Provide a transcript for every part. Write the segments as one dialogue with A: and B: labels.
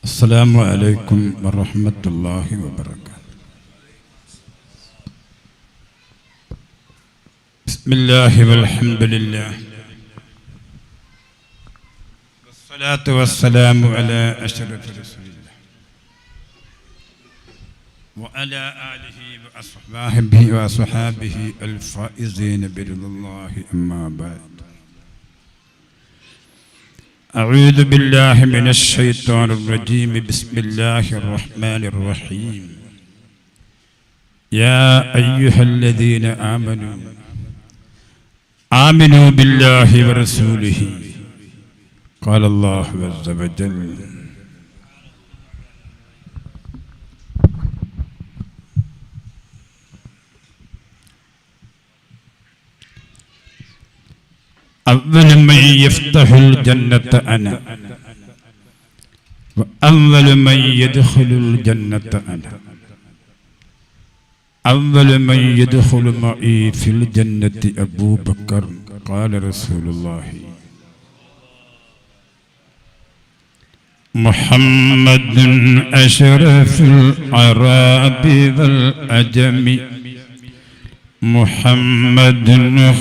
A: السلام عليكم ورحمة الله وبركاته. بسم الله والحمد لله والصلاة والسلام على أشرف رسول الله وعلى آله وأصحابه الفائزين برضا الله. أما بعد، أعوذ بالله من الشيطان الرجيم. بسم الله الرحمن الرحيم. يا أيها الذين آمنوا بالله ورسوله. قال الله عز وجل: أول من يفتح الجنة أنا، وأول من يدخل الجنة أنا، أول من يدخل معي في الجنة أبو بكر. قال رسول الله: محمد أشرف العرب والأجم، محمد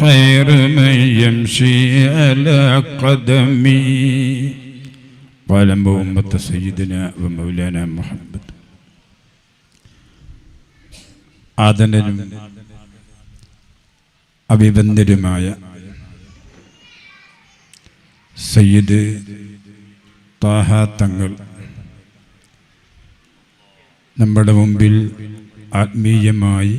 A: خير من يمشي على قدمي. قال أمة سيدنا ومولانا محمد. ആദരനും അഭിവന്ദനുമായ സയ്യിദ് ത്വാഹ തങ്ങൾ നമ്മുടെ മുമ്പിൽ ആത്മീയമായി,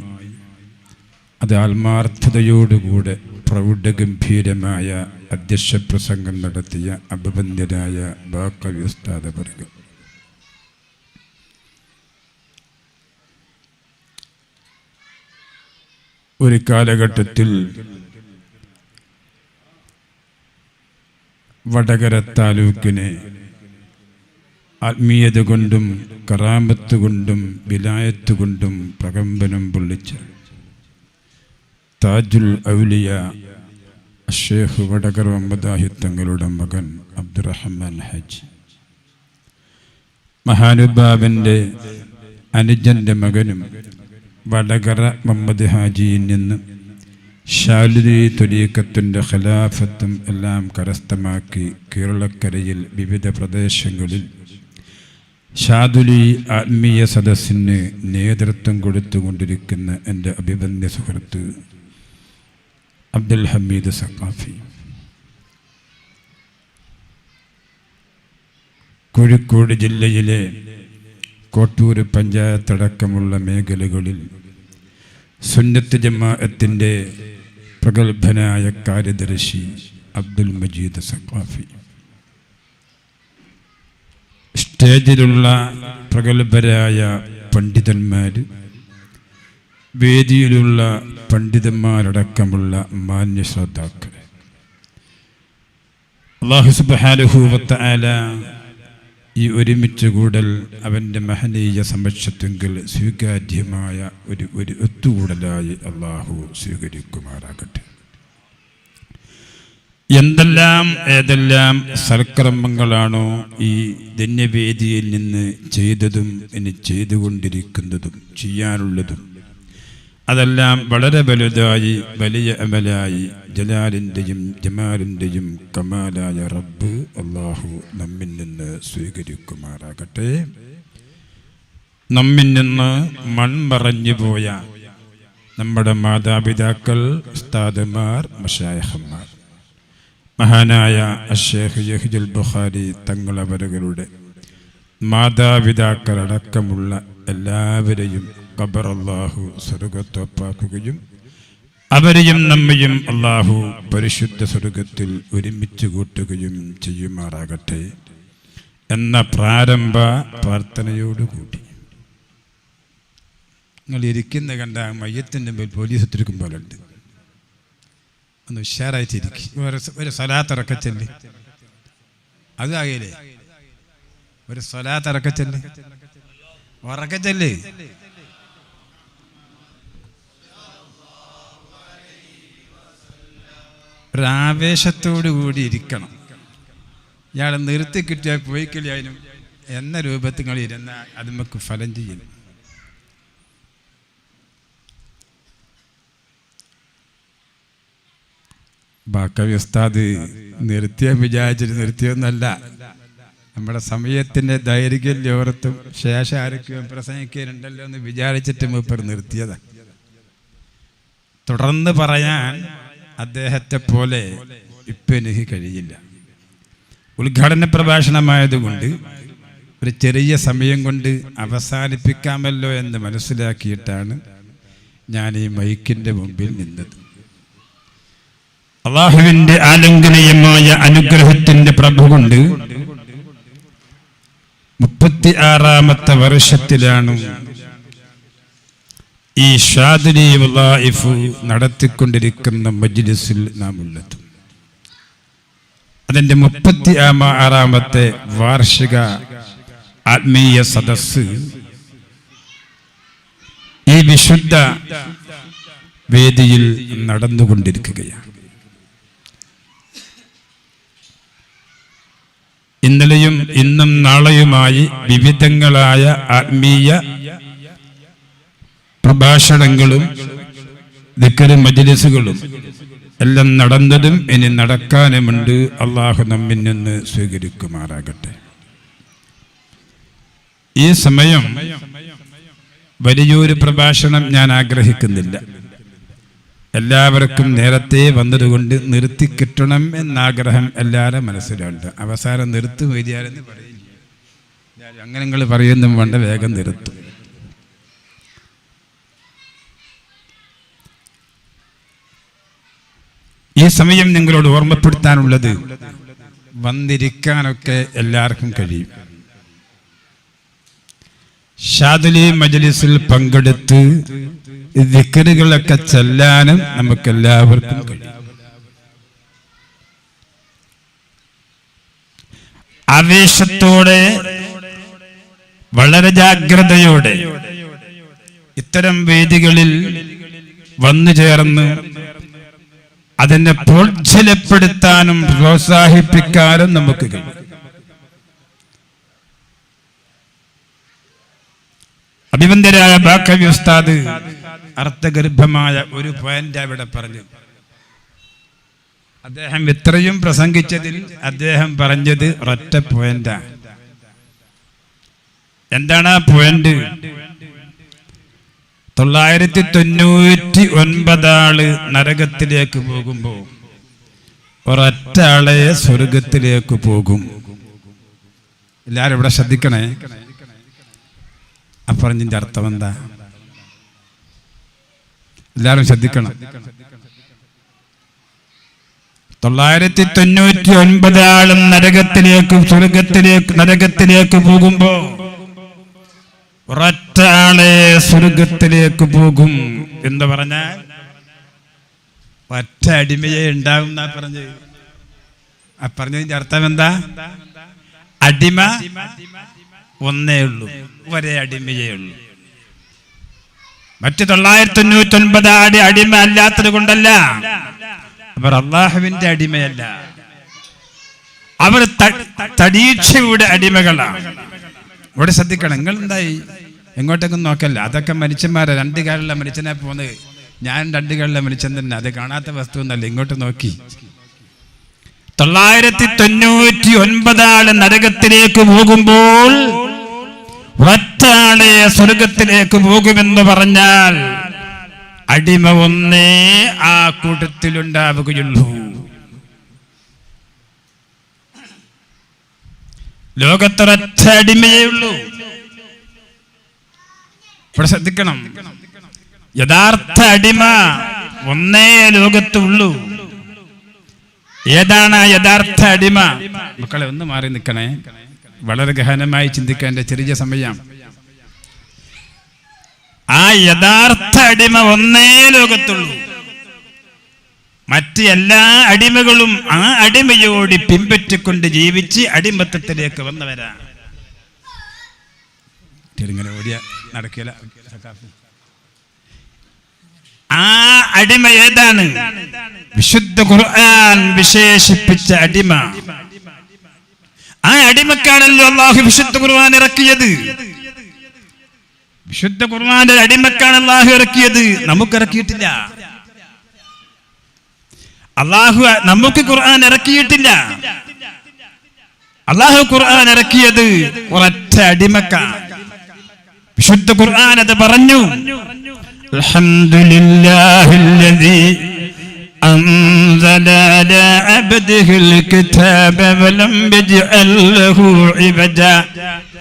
A: അത് ആത്മാർത്ഥതയോടുകൂടെ പ്രൗഢഗംഭീരമായ അധ്യക്ഷ പ്രസംഗം നടത്തിയ അഭിവന്ദ്യനായ ബാക്കവി ഉസ്താദ് വർഗ്ഗം. ഒരു കാലഘട്ടത്തിൽ വടകര താലൂക്കിനെ ആത്മീയത കൊണ്ടും കറാമത്ത് കൊണ്ടും വിലായത്ത് കൊണ്ടും പ്രകമ്പനം പൊള്ളിച്ച താജുൽ ഔലിയ ഷേഖ് വടകര മദാഹി തങ്ങളുടെ മകൻ അബ്ദുറഹ്മാൻ ഹാജി, മഹാനുഭാവന്റെ അനുജന്റെ മകനും വടകര മുഹമ്മദ് ഹാജിയിൽ നിന്ന് ഷാലിദി ത്വരീഖത്തിന്റെ ഖിലാഫത്തും എല്ലാം കരസ്ഥമാക്കി കേരളക്കരയിൽ വിവിധ പ്രദേശങ്ങളിൽ ഷാദുലി ആത്മീയ സദസ്സിന് നേതൃത്വം കൊടുത്തുകൊണ്ടിരിക്കുന്ന എൻ്റെ അഭിവന്ദ്യ സുഹൃത്ത് അബ്ദുൽ ഹമീദ് സഖാഫി, കോഴിക്കോട് ജില്ലയിലെ കോട്ടൂർ പഞ്ചായത്തടക്കമുള്ള മേഖലകളിൽ സുന്നത്ത് ജമാഅത്തിൻ്റെ പ്രഗത്ഭനായ കാര്യദർശി അബ്ദുൽ മജീദ് സഖാഫി, സ്റ്റേജിലുള്ള പ്രഗത്ഭരായ പണ്ഡിതന്മാർ, വേദിയിലുള്ള പണ്ഡിതന്മാരടക്കമുള്ള മാന്യ ശ്രോതാക്കൾ, അല്ലാഹു സുബ്ഹാനഹു വ തആല ഈ ഒരുമിച്ച് കൂടൽ അവൻ്റെ മഹനീയ സമക്ഷത്വത്തിൽ സ്വീകാര്യമായ ഒരു ഒത്തുകൂടലായി അള്ളാഹു സ്വീകരിക്കുമാറാകട്ടെ. ഏതെല്ലാം സൽക്കർമ്മങ്ങളാണോ ഈ ധന്യവേദിയിൽ നിന്ന് ചെയ്തതും ഇനി ചെയ്തുകൊണ്ടിരിക്കുന്നതും ചെയ്യാനുള്ളതും, അതെല്ലാം വളരെ വലുതായി വലിയ അമലായി ജലാലിൻ്റെയും ജമാലിൻ്റെയും കമാലായ റബ്ബ് അള്ളാഹു നമ്മിൽ നിന്ന് സ്വീകരിക്കുമാറാകട്ടെ. നമ്മിൽ നിന്ന് മൺമറഞ്ഞു പോയ നമ്മുടെ മാതാപിതാക്കൾ, ഉസ്താദുമാർ, മശായിഖന്മാർ, മഹാനായ അശ്ശേഖ് യഹ്ജുൽ ബുഖാരി തങ്ങളവരുടെ മാതാപിതാക്കളടക്കമുള്ള എല്ലാവരെയും ഖബർ അല്ലാഹു സ്വർഗ്ഗത്തോപ്പാക്കുകയും അവരെയും നമ്മയും അല്ലാഹു പരിശുദ്ധ സ്വർഗ്ഗത്തിൽ ഒരുമിച്ച് കൂട്ടുകയും ചെയ്യുമാറാകട്ടെ എന്ന പ്രാരംഭ പ്രാർത്ഥനയോടുകൂടി, നിങ്ങൾ ഇരിക്കുന്ന കണ്ട മയ്യത്തിൻ്റെ മേൽ പോലീസ് എത്തിരിക്കും പോലെ ഉണ്ട്, ഒന്ന് ഉഷാറായിട്ടിരിക്കും. ഒരു സ്വലാത്തിറക്കച്ചല്ലേ, അതാകേലേ ഒരു സ്വലാത്തിറക്കച്ചല്ലേ, ഉറക്കച്ചല്ലേ. ഒരാവേശത്തോടു കൂടി ഇരിക്കണം. ഇയാളെ നിർത്തി കിട്ടിയാൽ പോയിക്കില്ലാനും എന്ന രൂപത്തിൽ നിങ്ങൾ ഇരുന്ന അത് നമുക്ക് ഫലം ചെയ്യും. ബാക്കവി ഉസ്താദ് നിർത്തിയ വിചാരിച്ചിട്ട് നിർത്തിയൊന്നല്ല. നമ്മുടെ സമയത്തിൻ്റെ ദൈർഘ്യം ഓർത്തും ശേഷം ആരൊക്കെയും പ്രസംഗിക്കാനുണ്ടല്ലോ എന്ന് വിചാരിച്ചിട്ട് മൂപ്പർ നിർത്തിയതാണ്. തുടർന്ന് പറയാൻ അദ്ദേഹത്തെ പോലെ ഇപ്പം എനിക്ക് കഴിയില്ല. ഉദ്ഘാടന പ്രഭാഷണമായതുകൊണ്ട് ഒരു ചെറിയ സമയം കൊണ്ട് അവസാനിപ്പിക്കാമല്ലോ എന്ന് മനസ്സിലാക്കിയിട്ടാണ് ഞാൻ ഈ മൈക്കിൻ്റെ മുമ്പിൽ നിന്നത്. അല്ലാഹുവിൻ്റെ ആലംഘനീയമായ അനുഗ്രഹത്തിൻ്റെ പ്രഭ കൊണ്ട് 36ാമത്തെ വർഷത്തിലാണ് ഈ ഷാദിലി വളായിഫ് നടത്തിക്കൊണ്ടിരിക്കുന്ന മജ്ലിസിൽ നാം ഉള്ളത്. അതിൻ്റെ 36ാമത്തെ വാർഷിക ആത്മീയ സദസ്സ് ഈ വിശുദ്ധ വേദിയിൽ നടന്നുകൊണ്ടിരിക്കുകയാണ്. ഇന്നലെയും ഇന്നും നാളെയുമായി വിവിധങ്ങളായ ആത്മീയ പ്രഭാഷണങ്ങളും ദിക്റ് മജ്ലിസുകളും എല്ലാം നടന്നതും ഇനി നടക്കാനുമുണ്ട്. അള്ളാഹു നമ്മിൽ നിന്ന് സ്വീകരിക്കുമാറാകട്ടെ. ഈ സമയം വലിയൊരു പ്രഭാഷണം ഞാൻ ആഗ്രഹിക്കുന്നില്ല. എല്ലാവർക്കും നേരത്തെ വന്നതുകൊണ്ട് നിർത്തി കിട്ടണം എന്നാഗ്രഹം എല്ലാവരും മനസ്സിലുണ്ട്. അവസാനം നിർത്തി വരികയെന്ന് പറയില്ല. അങ്ങനെ നിങ്ങൾ പറയുന്നും വേണ്ട, വേഗം നിർത്തും. ഈ സമയം നിങ്ങളോട് ഓർമ്മപ്പെടുത്താനുള്ളത്, വന്നിരിക്കാനൊക്കെ എല്ലാവർക്കും കഴിയും. ഷാദിലി മജ്ലിസിൽ പങ്കെടുത്ത് ദിക്റുകളൊക്കെ ചെല്ലാനും നമുക്കെല്ലാവർക്കും കഴിയും. ആവേശത്തോടെ വളരെ ജാഗ്രതയോടെ ഇത്തരം വേദികളിൽ വന്നു ചേർന്ന് അതിനെ പ്രോത്സാഹനപ്പെടുത്താനും പ്രോത്സാഹിപ്പിക്കാനും നമുക്ക് കഴിയും. അഭിവന്ദരായ ബാക്കവി ഉസ്താദ് അർത്ഥഗർഭമായ ഒരു പോയിന്റ് അവിടെ പറഞ്ഞു. അദ്ദേഹം ഇത്രയും പ്രസംഗിച്ചതിൽ അദ്ദേഹം പറഞ്ഞത് ഒരൊറ്റ പോയിന്റാണ്. എന്താണ് ആ പോയിന്റ്? 999 ആള് നരകത്തിലേക്ക് പോകുമ്പോൾ ഒരൊറ്റ ആളെ സ്വർഗത്തിലേക്ക് പോകും. എല്ലാരും ഇവിടെ ശ്രദ്ധിക്കണേ. ആ പറഞ്ഞതിന്റെ അർത്ഥം എന്താ? എല്ലാരും ശ്രദ്ധിക്കണം. 999 ആളും നരകത്തിലേക്ക് പോകുമ്പോ ഒരൊറ്റ ആളെ സ്വർഗത്തിലേക്ക് പോകും എന്ന് പറഞ്ഞാൽ ഒറ്റ അടിമയെ ഉണ്ടാവും എന്നാ പറഞ്ഞത്. ആ പറഞ്ഞതിന്റെ അർത്ഥം എന്താ? അടിമ ഒന്നേ ഉള്ളൂ, ഒരേ അടിമയേ ഉള്ളൂ. മറ്റ് 999 അടിമ അല്ലാത്തത് കൊണ്ടല്ല, അവർ അള്ളാഹുവിന്റെ അടിമയല്ല, അവർ തടീക്ഷയുടെ അടിമകളാണ്. ഇവിടെ ശ്രദ്ധിക്കണം. നിങ്ങൾ എന്തായി എങ്ങോട്ടേക്കും നോക്കല്ല. അതൊക്കെ മനുഷ്യന്മാരെ, 2 കാലുള്ള മനുഷ്യനെ പോകുന്നത്. ഞാൻ 2 കാലുള്ള മനുഷ്യൻ തന്നെ, അത് കാണാത്ത വസ്തു ഒന്നല്ല. ഇങ്ങോട്ട് നോക്കി 999 ആള് നരകത്തിലേക്ക് പോകുമ്പോൾ ഒറ്റയാളെ സ്വർഗത്തിലേക്ക് പോകുമെന്ന് പറഞ്ഞാൽ അടിമ ഒന്നേ ആ കൂട്ടത്തിലുണ്ടാവുകയുള്ളൂ. ലോകത്തൊരൊറ്റ അടിമയേ ഉള്ളൂ. ഇവിടെ ശ്രദ്ധിക്കണം. യഥാർത്ഥ അടിമ ഒന്നേ ലോകത്തുള്ളൂ. ഏതാണ് ആ യഥാർത്ഥ അടിമ? മക്കളെ ഒന്ന് മാറി നിൽക്കണേ. വളരെ ഗഹനമായി ചിന്തിക്കേണ്ട ചെറിയ സമയം. ആ യഥാർത്ഥ അടിമ ഒന്നേ ലോകത്തുള്ളൂ. മറ്റ് എല്ലാ അടിമകളും ആ അടിമയോട് പിൻപറ്റിക്കൊണ്ട് ജീവിച്ച് അടിമത്തത്തിലേക്ക് വന്നവരാണ്. ഇങ്ങനെ ഓടിയ നടക്കില്ല. ആ അടിമ ഏതാണ്? വിശുദ്ധ ഖുർആൻ വിശേഷിപ്പിച്ച അടിമ. ആ അടിമക്കാണല്ലോ അല്ലാഹു വിശുദ്ധ ഖുർആൻ ഇറക്കിയത്. വിശുദ്ധ ഖുർആന്റെ അടിമക്കാണ് അല്ലാഹു ഇറക്കിയത്, നമുക്ക് ഇറക്കിയിട്ടില്ല. അല്ലാഹു നമുക്ക് ഖുർആൻ ഇറക്കിയിട്ടില്ല. അല്ലാഹു ഖുർആൻ ഇറക്കിയത് ഒരൊറ്റ അടിമക്കാണ്. വിശുദ്ധ ഖുർആൻ അത് പറഞ്ഞു. അൽഹംദുലില്ലാഹില്ലദീ അൻസല അലാ അബ്ദിഹിൽ കിതാബ വലം യജ്അൽ ലഹു ഇവജ.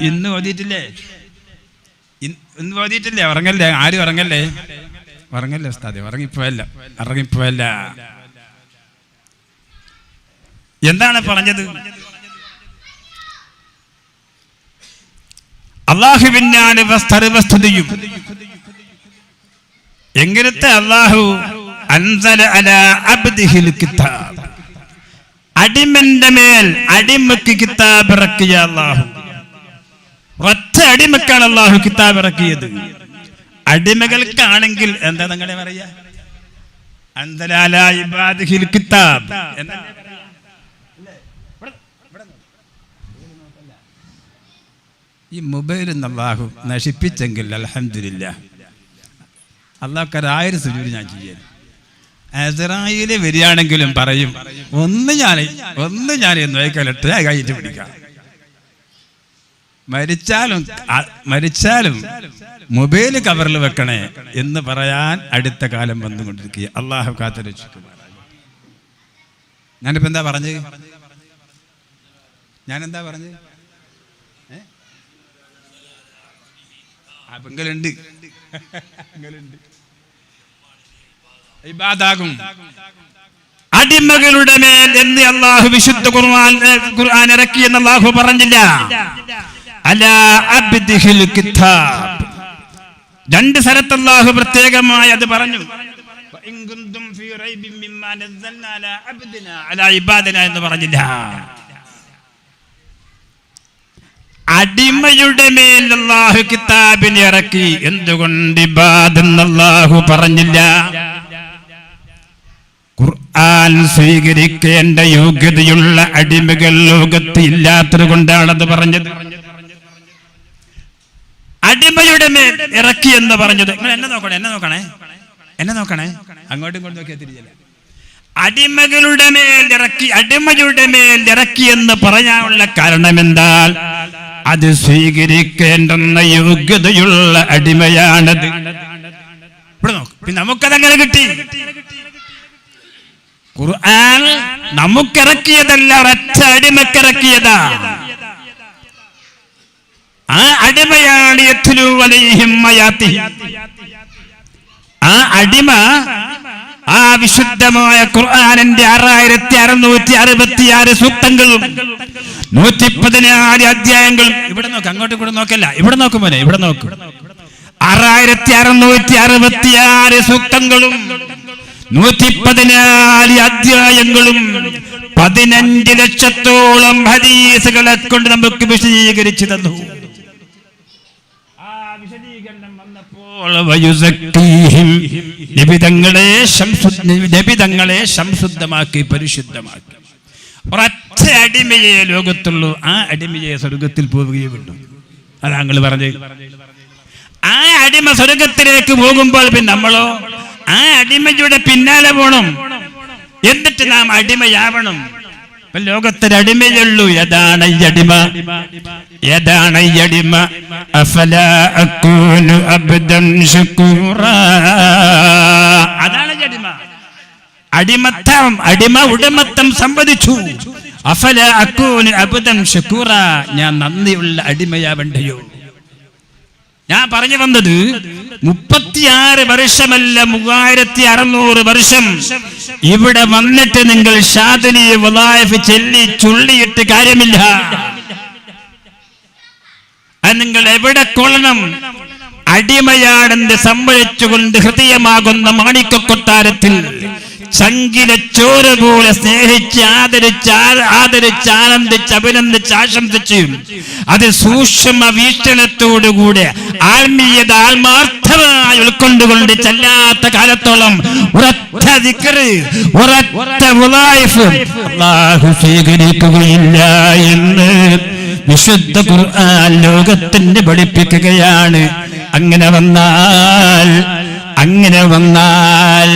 A: ഇന്ന് ഓതിയിട്ടില്ലേ? ഇന്ന് ഓതിയിട്ടില്ലേ? ഉറങ്ങല്ലേ? ആരും ഉറങ്ങല്ലേ? ഉറങ്ങല്ലേ ഉസ്താദേ? ഉറങ്ങിപ്പോയല്ല. എന്താണ് പറഞ്ഞത്? അല്ലാഹുവിനാണ് സർവസ്തുതിയും. എങ്ങനത്തെ അല്ലാഹു? അൻസല അലാ അബ്ദിഹിൽ കിതാബ്, അടിമന്റെ മേൽ അടിമക്ക് കിതാബ് ഇറക്കിയ അല്ലാഹു. ഒറ്റ അടിമക്കാണ് അല്ലാഹു കിതാബ് ഇറക്കിയത്. അടിമകൾക്കാണെങ്കിൽ എന്താ നിങ്ങളെ പറയാ? അൻസല അലാ ഇബാദിഹിൽ കിതാബ്. ഈ മൊബൈലിൽ നിന്ന് അല്ലാഹു നശിപ്പിച്ചെങ്കിൽ അൽഹംദുലില്ലാഹ്. അല്ലാഹുക്ക് 1000 സുജൂദ് ഞാൻ ചെയ്യാൻ. അസ്റായീല് വരികയാണെങ്കിലും പറയും, ഒന്ന് ഞാൻ നോക്കലിട്ട് കഴിഞ്ഞിട്ട് പിടിക്കാം. മരിച്ചാലും മൊബൈൽ കവറിൽ വെക്കണേ എന്ന് പറയാൻ അടുത്ത കാലം വന്നുകൊണ്ടിരിക്കുക. അല്ലാഹു കാത്തുരക്ഷിക്കും. ഞാനിപ്പോ എന്താ പറഞ്ഞത്? പെങ്ങളുണ്ട് ഇബാദാകും അടിമകളുടെ മേൽ എന്ന് അല്ലാഹു വിശുദ്ധ ഖുർആൻ ഇറക്കിയെന്ന് അല്ലാഹു പറഞ്ഞില്ല. അലാ അബ്ദിഹിൽ കിതാബ്. 2 സ്ഥലത്ത് അല്ലാഹു പ്രത്യേകമായി അത് പറഞ്ഞു. ഇൻ കുന്തും ഫീ റൈബിൻ മിമ്മാ നസ്സൽനാ അലാ അബ്ദിനാ അലാ ഇബാദിനാ എന്ന് പറഞ്ഞില്ല. അടിമയുടെ മേൽ അല്ലാഹു കിതാബിനെ ഇറക്കി. എന്തുകൊണ്ട് ഇബാദ് എന്ന് അല്ലാഹു പറഞ്ഞില്ല? ഖുർആൻ സ്വീകരിക്കേണ്ട യോഗ്യതയുള്ള അടിമകൾ ലോകത്ത് ഇല്ലാത്തത് കൊണ്ടാണത് പറഞ്ഞത്. അടിമയുടെ മേൽ ഇറക്കി എന്ന് പറഞ്ഞത്. നിങ്ങൾ എന്നെ നോക്കണേ. അങ്ങോട്ടും ഇങ്ങോട്ടും നോക്കിയാൽ തിരിച്ചില്ല. അടിമകളുടെ മേൽ ഇറക്കി എന്ന് പറയാനുള്ള കാരണം എന്താ? അത് സ്വീകരിക്കേണ്ടുന്ന യോഗ്യതയുള്ള അടിമയാണത്. ഇവിടെ നോക്ക്. പിന്നെ നമുക്കതങ്ങനെ കിട്ടി. ഖുർആൻ നമുക്കിറക്കിയതല്ല, ഒരൊറ്റ അടിമക്കിറക്കിയതാ. ആ അടിമയാണ് യത്ലു അലൈഹിം ആയാതിഹി. ആ അടിമ ആ വിശുദ്ധമായ ഖുർആനിന്റെ 6666 സൂക്തങ്ങളും 114 അധ്യായങ്ങളും. ഇവിടെ നോക്ക്, അങ്ങോട്ടും കൂടെ നോക്കല്ല. ഇവിടെ നോക്ക് മോനെ, ഇവിടെ നോക്ക്. 6666 സൂക്തങ്ങളും 114 അധ്യായങ്ങളും 15 ലക്ഷത്തോളം ഹദീസുകളെ കൊണ്ട് നമുക്ക് വിശദീകരിച്ചു തന്നു. ആ വിശദീകരണം വന്നപ്പോൾ നബിതങ്ങളെ സംശുദ്ധമാക്കി, പരിശുദ്ധമാക്കി. ഒരൊറ്റ അടിമയെ ലോകത്തുള്ളൂ. ആ അടിമയെ സ്വർഗത്തിൽ പോവുകയുള്ളൂ. അതാ നിങ്ങൾ പറഞ്ഞത്. ആ അടിമ സ്വർഗത്തിലേക്ക് പോകുമ്പോൾ പിന്നെ നമ്മളോ ആ അടിമയുടെ പിന്നാലെ പോണം. എന്നിട്ട് നാം അടിമയാവണം. ലോകത്തൊരു അടിമയുള്ളൂ. ഏതാണ് ഈ അടിമ? അഫലാ അകൂനു അബ്ദൻ ശുകൂറാ. അതാണ് അടിമ ഉടമത്തം സംവദിച്ചു. അഫലാ അകൂനു അബ്ദൻ ശുകൂറാ. ഞാൻ നന്ദിയുള്ള അടിമയാവണ്ടയോ? ഞാൻ പറഞ്ഞു വന്നത് 36 വർഷമല്ല, 3600 വർഷം ഇവിടെ വന്നിട്ട് നിങ്ങൾ ഷാദിനി വലായിഫ് ചൊല്ലി ചുള്ളിയിട്ട് കാര്യമില്ല. അത് നിങ്ങൾ എവിടെ കൊള്ളണം? അടിമയാണെന്ന് സമ്മതിച്ചുകൊണ്ട് ഹൃദയമാകുന്ന മാണിക്യക്കൊട്ടാരത്തിൽ ചങ്കില ചോര പോലെ സ്നേഹിച്ച് ആദരിച്ച് ആനന്ദിച്ച് അഭിനന്ദിച്ച് ആശംസിച്ച് അത് സൂക്ഷ്മ വീക്ഷണത്തോടുകൂടെ ആത്മീയത ആത്മാർത്ഥമായി ഉൾക്കൊണ്ടുകൊണ്ട് ചെല്ലാത്ത കാലത്തോളം ഒരൊറ്റ ദിക്റ്, ഒരൊറ്റ മുളായിഫ് അല്ലാഹു സ്വീകരിക്കുകയില്ല എന്ന് വിശുദ്ധ ഖുർആൻ ലോകത്തിന് പഠിപ്പിക്കുകയാണ്. അങ്ങനെ വന്നാൽ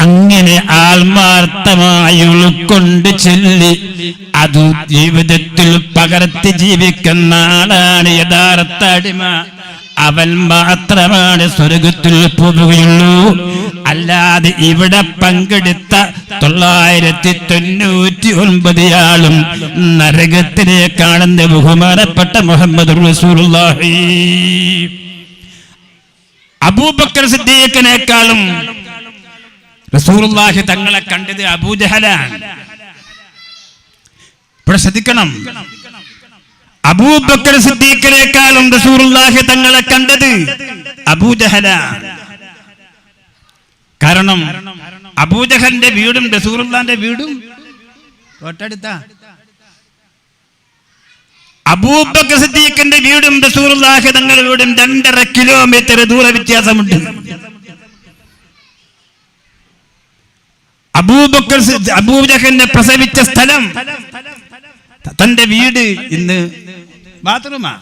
A: അങ്ങനെ ആത്മാർത്ഥമായി ഉൾക്കൊണ്ട് ചൊല്ലി അത് ജീവിതത്തിൽ പകർത്തി ജീവിക്കുന്ന ആളാണ് യഥാർത്ഥ അടിമ. അവൻ മാത്രമാണ് സ്വർഗത്തിൽ പോവുകയുള്ളൂ. അല്ലാതെ ഇവിടെ പങ്കെടുത്ത 999 ആളും നരകത്തിലേക്കാണെന്ന് ബഹുമാനപ്പെട്ട മുഹമ്മദ് റസൂലുള്ളാഹി. അബൂബക്കർ സിദ്ദീഖിനേക്കാളും റസൂലുള്ളാഹി തങ്ങളെ കണ്ടത് അബൂജഹലാണ്. ഇവിടെ ശ്രദ്ധിക്കണം, അബൂബക്കർ സിദ്ദീഖിനേക്കാളും റസൂലുള്ളാഹി തങ്ങളെ കണ്ടത് അബൂജഹലാണ്. കാരണം അബൂജഹലിന്റെ വീടും റസൂലുള്ളാഹിന്റെ വീടും തൊട്ടടുത്താ. അബൂബക്കർ സിദ്ദീഖിന്റെ വീടും റസൂലുള്ളാഹി തങ്ങളുടെ വീടും 2.5 കിലോമീറ്റർ ദൂര വ്യത്യാസമുണ്ട്. അബൂജഹലിനെ പ്രസവിച്ച സ്ഥലം, തന്റെ വീട് ഇന്ന് ബാത്റൂമാ.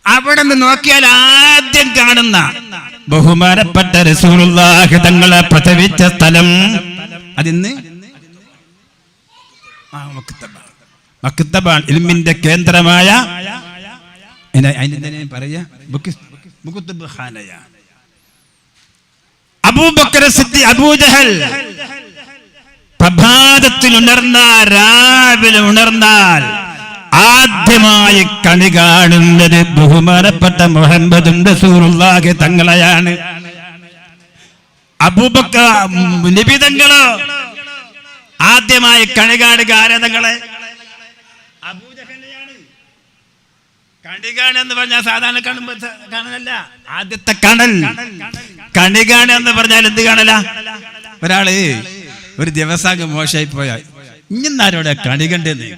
A: അവിടെ നിന്ന് നോക്കിയാൽ ആദ്യം കാണുന്ന ബഹുമാനപ്പെട്ട റസൂലുള്ളാഹി തങ്ങളെ പ്രസവിച്ച സ്ഥലം അതിന്ന് മക്തബാണ്, ഇൽമിന്റെ കേന്ദ്രമായ പറയാ അബൂബക്കർ സിദ്ദീഖ്. അബൂജഹൽ പ്രഭാതത്തിൽ രാവിലെ ഉണർന്നാൽ ആദ്യമായി കണി കാണുന്നത് ബഹുമാനപ്പെട്ട മുഹമ്മദ് റസൂലുള്ളാഹി തങ്ങളെയാണ്. അബൂബക്കർ നബി തങ്ങളോ ആദ്യമായി കണി കാണുക ആരാധങ്ങളെ അബൂജഹലിനെയാണ്. കണി കാണുക പറഞ്ഞാൽ സാധാരണ കാണലല്ല, ആദ്യത്തെ കണി കാണുക എന്ന് പറഞ്ഞാൽ എന്ത് കാണല? ഒരാള് ഒരു ദിവസം മോശമായി പോയാൽ ഇന്നാരോടെ കണി കണ്ടെന്ന്